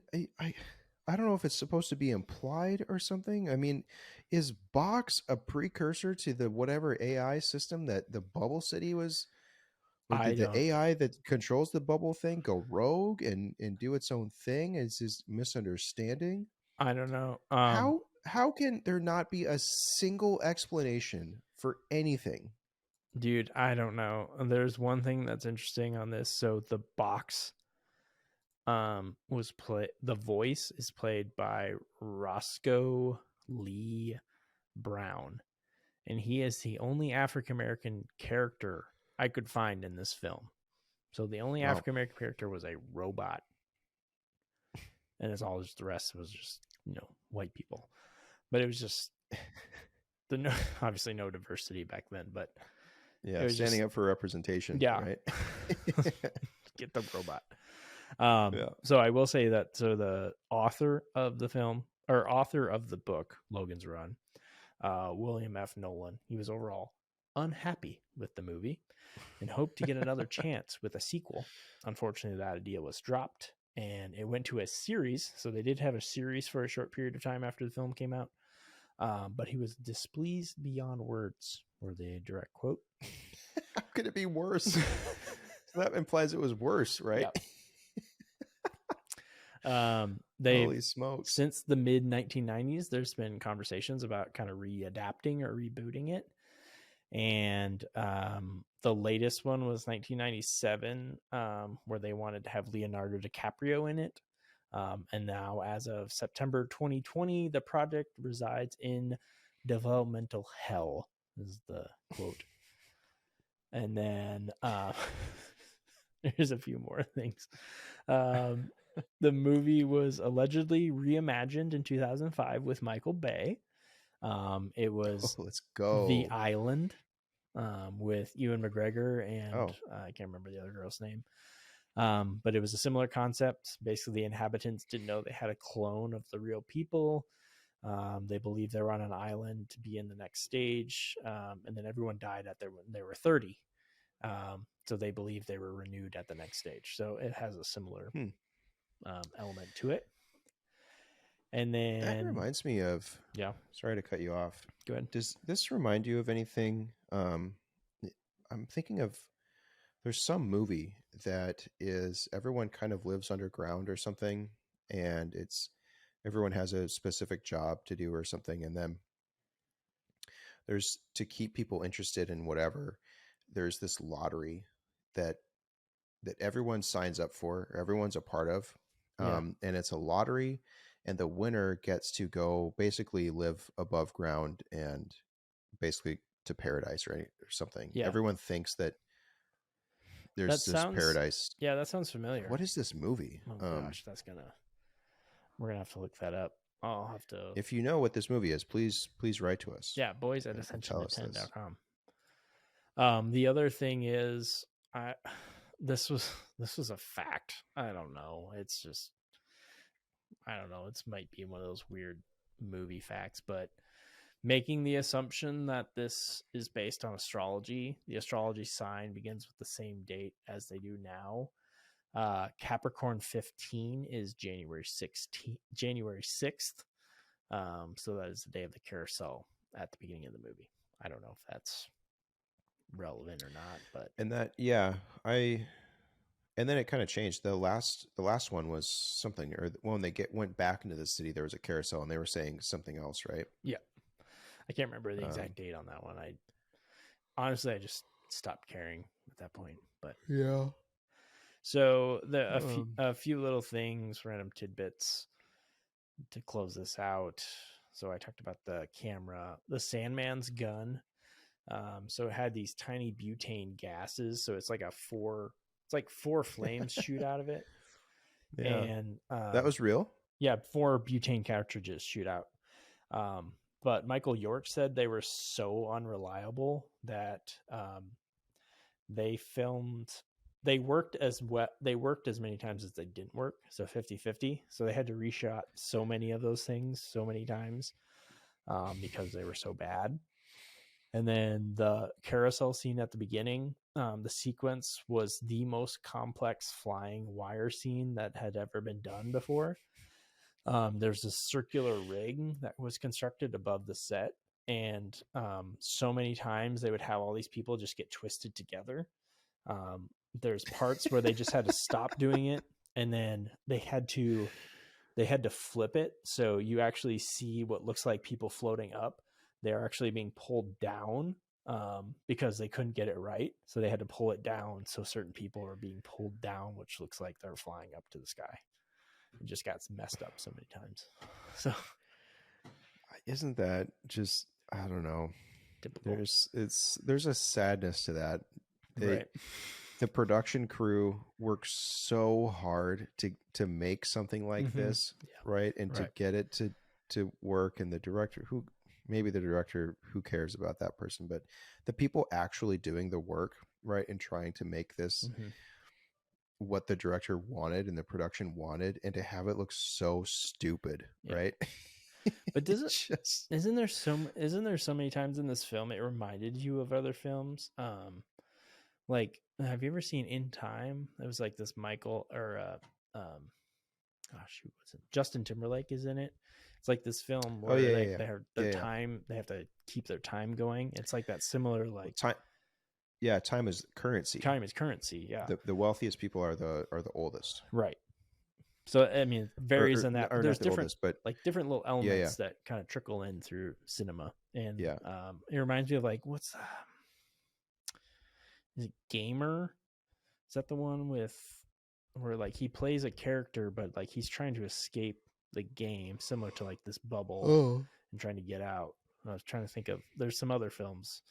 I don't know if it's supposed to be implied or something. I mean, is Box a precursor to the whatever AI system that the Bubble City was? Or did the AI that controls the bubble thing go rogue and do its own thing? Is this misunderstanding? I don't know. How can there not be a single explanation for anything? Dude, I don't know. There's one thing that's interesting on this. So the Box the voice is played by Roscoe Lee Brown, and he is the only African American character I could find in this film. So the only African American character was a robot, and it's all just the rest was just white people. But it was just obviously no diversity back then, but yeah, standing up for representation. Yeah, right. Get the robot. So I will say that the author of the film, or author of the book Logan's Run, William F. Nolan, he was overall unhappy with the movie and hoped to get another chance with a sequel. Unfortunately, that idea was dropped and it went to a series. So they did have a series for a short period of time after the film came out. But he was displeased beyond words, were the direct quote. How could it be worse? So that implies it was worse, right? Yep. Holy smokes. Since the mid 1990s, there's been conversations about kind of readapting or rebooting it. And the latest one was 1997, where they wanted to have Leonardo DiCaprio in it. And now, as of September 2020, the project resides in developmental hell, is the quote. And then there's a few more things. The movie was allegedly reimagined in 2005 with Michael Bay. It was let's go. The Island with Ewan McGregor and I can't remember the other girl's name. But it was a similar concept. Basically, the inhabitants didn't know they had a clone of the real people. They believed they were on an island to be in the next stage. And then everyone died when they were 30. So they believed they were renewed at the next stage. So it has a similar element to it. And then that reminds me of, sorry to cut you off. Go ahead. Does this remind you of anything? I'm thinking of, there's some movie that is everyone kind of lives underground or something, and everyone has a specific job to do or something, and then there's, to keep people interested in whatever, there's this lottery that everyone signs up for, or everyone's a part of, and it's a lottery, and the winner gets to go basically live above ground and basically to paradise or something. Everyone thinks that there's this paradise. Yeah, that sounds familiar. What is this movie? Oh gosh, we're gonna have to look that up. I'll have to. If you know what this movie is, please write to us. Yeah, boys at Ascension.com. The other thing is, this was a fact. I don't know. It's just, I don't know. It might be one of those weird movie facts, but making the assumption that this is based on astrology, the astrology sign begins with the same date as they do now. Capricorn 15 is January 6th. So that is the day of the carousel at the beginning of the movie. I don't know if that's relevant or not, but and then it kind of changed. The last one was something, or when they went back into the city, there was a carousel and they were saying something else, right? Yeah. I can't remember the exact date on that one. I just stopped caring at that point, but yeah. So a few little things, random tidbits to close this out. So I talked about the camera, the Sandman's gun. So it had these tiny butane gases. So it's like four flames shoot out of it. Yeah. And that was real? Yeah, 4 butane cartridges shoot out. But Michael York said they were so unreliable that they worked as many times as they didn't work. So 50-50. So they had to reshot so many of those things so many times because they were so bad. And then the carousel scene at the beginning, the sequence was the most complex flying wire scene that had ever been done before. there's a circular rig that was constructed above the set, and so many times they would have all these people just get twisted together. There's parts where they just had to stop doing it, and then they had to flip it, so you actually see what looks like people floating up. They're actually being pulled down because they couldn't get it right, so they had to pull it down, so certain people are being pulled down, which looks like they're flying up to the sky. It just got messed up so many times. So isn't that just, I don't know, typical. There's a sadness to that. Right. The production crew works so hard to make something like this, right? And to get it to work, and the director, who cares about that person, but the people actually doing the work, right, and trying to make this what the director wanted and the production wanted, and to have it look so stupid, right? But isn't there so many times in this film it reminded you of other films? Like, have you ever seen In Time? It was like this Michael or who was it? Justin Timberlake is in it. It's like this film where they have their time. They have to keep their time going. It's like that similar, like time. Yeah, time is currency. Time is currency. Yeah, the wealthiest people are the oldest. Right. So I mean, it varies in that. There's different, oldest, but like different little elements that kind of trickle in through cinema, and it reminds me of like what's is it Gamer? Is that the one with where like he plays a character, but like he's trying to escape the game, similar to like this bubble and trying to get out. I was trying to think of, there's some other films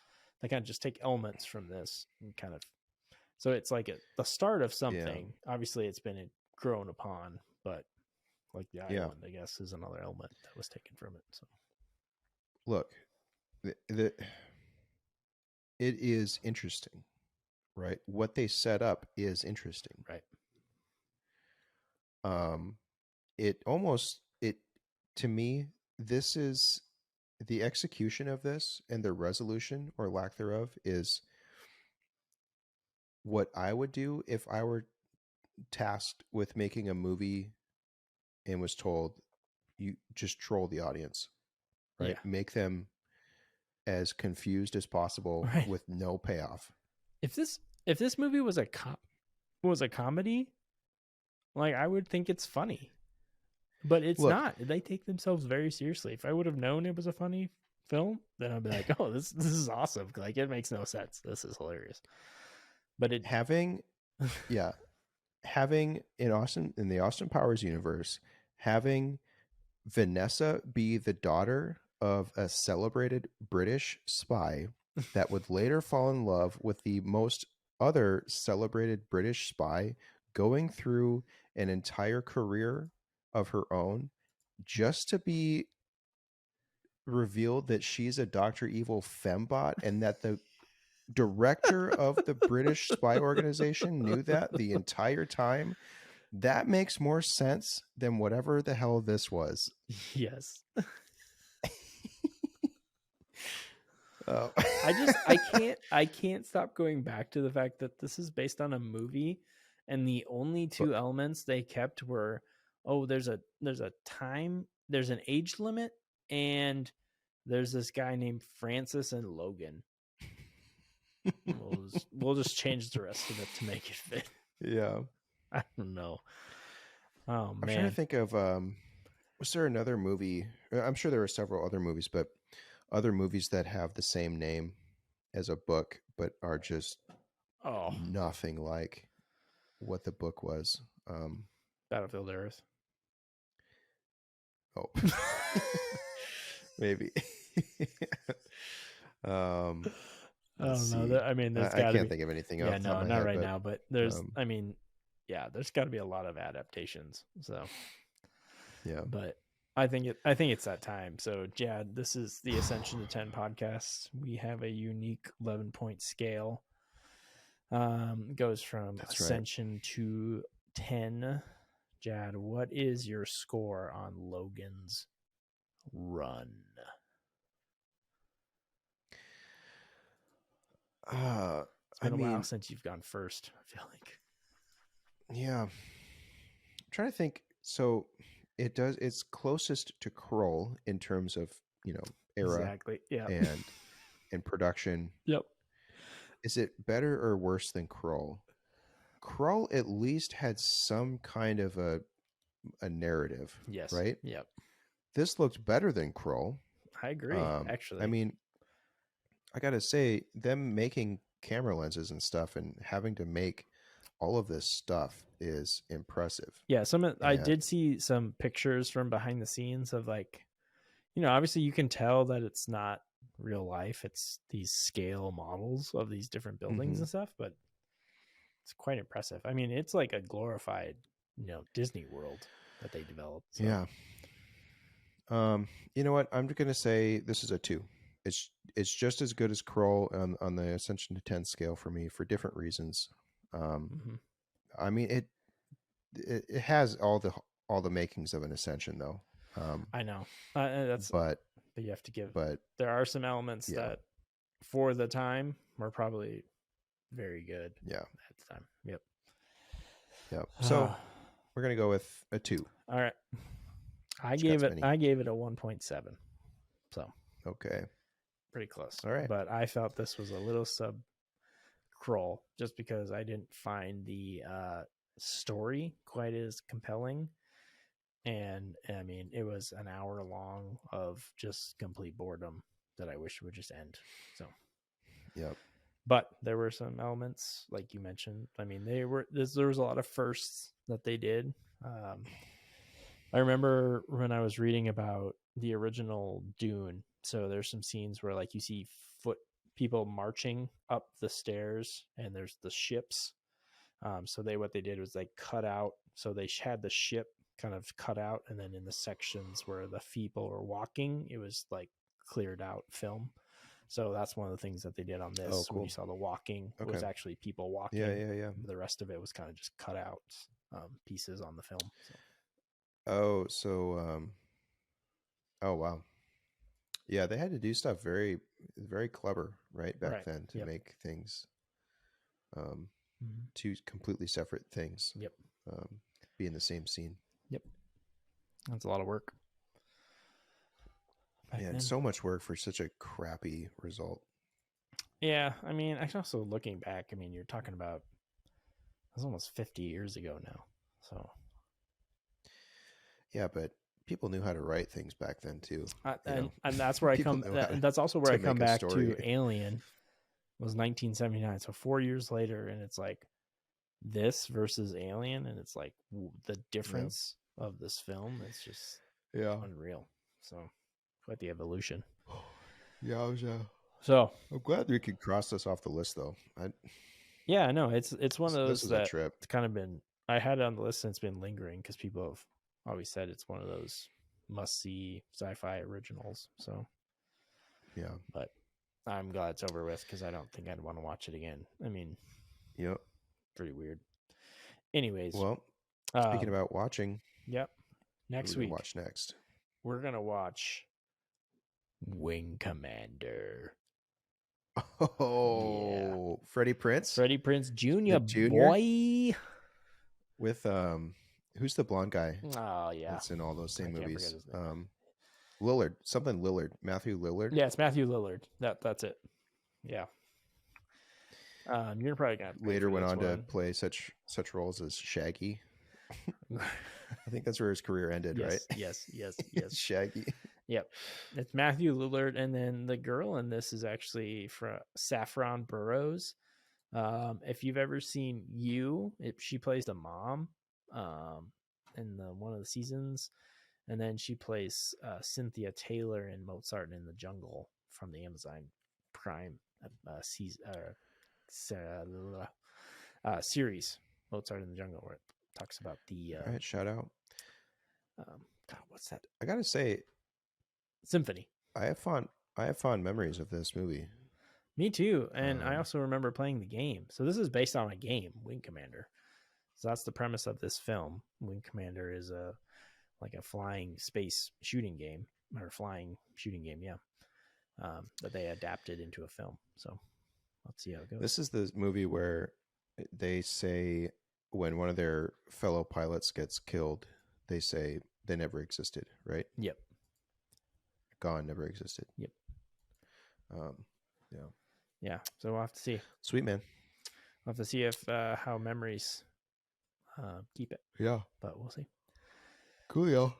that kind of just take elements from this and kind of, so it's like the start of something. Obviously it's been grown upon, but like the island, I guess, is another element that was taken from it. So look, it is interesting, right? What they set up is interesting, right? To me, this is the execution of this, and the resolution or lack thereof is what I would do if I were tasked with making a movie and was told, you just troll the audience, right? Make them as confused as possible with no payoff. If this movie was a comedy, like I would think it's funny. But it's not. They take themselves very seriously. If I would have known it was a funny film, then I'd be like, "Oh, this is awesome!" Like it makes no sense. This is hilarious. But having in the Austin Powers universe, having Vanessa be the daughter of a celebrated British spy that would later fall in love with the most other celebrated British spy, going through an entire career of her own just to be revealed that she's a Dr. Evil fembot, and that the director of the British spy organization knew that the entire time. That makes more sense than whatever the hell this was. Yes. I can't stop going back to the fact that this is based on a movie, and the only two elements they kept were, there's a time, there's an age limit, and there's this guy named Francis and Logan. We'll just change the rest of it to make it fit. Yeah. I don't know. Oh, man. I'm trying to think of, was there another movie? I'm sure there are several other movies, but other movies that have the same name as a book, but are just nothing like what the book was. Battlefield Earth. Oh, maybe. I don't know. I mean, there's I can't think of anything else. Yeah, no, not right now. But there's, I mean, there's got to be a lot of adaptations. So, yeah. But I think it's that time. So, Jad, this is the Ascension to 10 podcast. We have a unique 11-point scale. Goes from Ascension to 10. Jad, what is your score on Logan's Run? It's been a while since you've gone first, I feel like. Yeah. I'm trying to think. So it does. It's closest to Kroll in terms of, era Exactly. Yeah. and production. Yep. Is it better or worse than Kroll? Kroll at least had some kind of a narrative. Yes. Right? Yep. This looked better than Kroll. I agree, actually. I mean, I got to say, them making camera lenses and stuff and having to make all of this stuff is impressive. Yeah, I did see some pictures from behind the scenes of like, obviously you can tell that it's not real life. It's these scale models of these different buildings and stuff, but it's quite impressive. I mean, it's like a glorified, Disney World that they developed. So. Yeah. You know what? I'm going to say this is a 2. It's just as good as Kroll on the Ascension to 10 scale for me for different reasons. I mean, it has all the makings of an Ascension, though. I know but you have to give. But there are some elements that, for the time, were probably very good. Yeah, at the time. Yep. So we're gonna go with a 2. All right. I gave it a 1.7. So okay, pretty close. All right, but I felt this was a little sub Kroll just because I didn't find the story quite as compelling. And I mean, it was an hour long of just complete boredom that I wish would just end. So, yep. But there were some elements, like you mentioned. I mean, there was a lot of firsts that they did. I remember when I was reading about the original Dune. So there's some scenes where like you see people marching up the stairs, and there's the ships. So what they did was they cut out. So they had the ship kind of cut out, and then in the sections where the people were walking, it was like cleared out film. So that's one of the things that they did on this. Oh, cool. When you saw the walking, it was actually people walking. Yeah. The rest of it was kind of just cut out pieces on the film. So. Oh wow. Yeah, they had to do stuff very, very clever, right, back then to make things, 2 completely separate things. Yep. Be in the same scene. Yep. That's a lot of work. And so much work for such a crappy result. Yeah, I mean, also looking back, I mean, you're talking about, it was almost 50 years ago now. So. Yeah, but people knew how to write things back then too. And that's where that's also where I come back to Alien was 1979. So 4 years later, and it's like this versus Alien, and it's like the difference of this film is just unreal. So quite the evolution. Yeah, so I'm glad we could cross this off the list, though. Yeah, no, it's one of those that it's kind of been. I had it on the list and it's been lingering because people have always said it's one of those must-see sci-fi originals. So yeah, but I'm glad it's over with because I don't think I'd want to watch it again. I mean, pretty weird. Anyways, well, speaking about watching, next week, watch next. We're gonna watch Wing Commander. Oh, Freddie Prinze Jr. Boy, with who's the blonde guy? Oh yeah, that's in all those same movies. Lillard, Matthew Lillard. Yeah, it's Matthew Lillard. That's it. Yeah. You're probably gonna later went on to play such roles as Shaggy. I think that's where his career ended, right? Yes. Shaggy. Yep. It's Matthew Lillard, and then the girl in this is actually from Saffron Burrows. If you've ever seen she plays the mom in one of the seasons, and then she plays Cynthia Taylor in Mozart in the Jungle from the Amazon Prime series, Mozart in the Jungle, where it talks about the all right, shout out. God, what's that? I gotta say, Symphony. I have fond memories of this movie. Me too, and I also remember playing the game. So this is based on a game, Wing Commander. So that's the premise of this film. Wing Commander is a flying space shooting game, that they adapted into a film. So let's see how it goes. This is the movie where they say when one of their fellow pilots gets killed, they say they never existed, right? Yep. Gone never existed. Yep. Yeah. Yeah. So we'll have to see. Sweet, man. We'll have to see if how memories keep it. Yeah. But we'll see. Cool, y'all.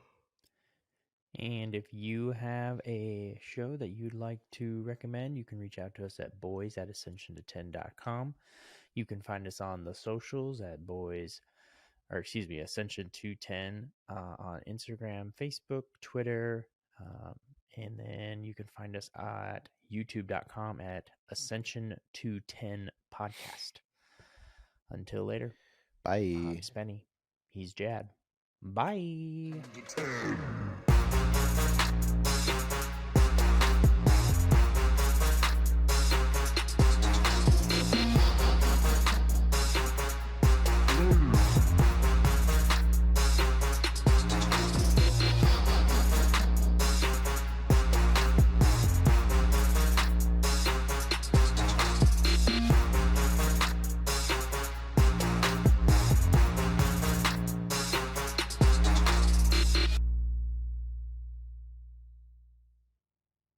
And if you have a show that you'd like to recommend, you can reach out to us at boys@ascension-to-10.com. You can find us on the socials at Ascension To 10 on Instagram, Facebook, Twitter, and then you can find us at youtube.com at Ascension To 10 Podcast. Until later. Bye. I'm Spenny. He's Jad. Bye.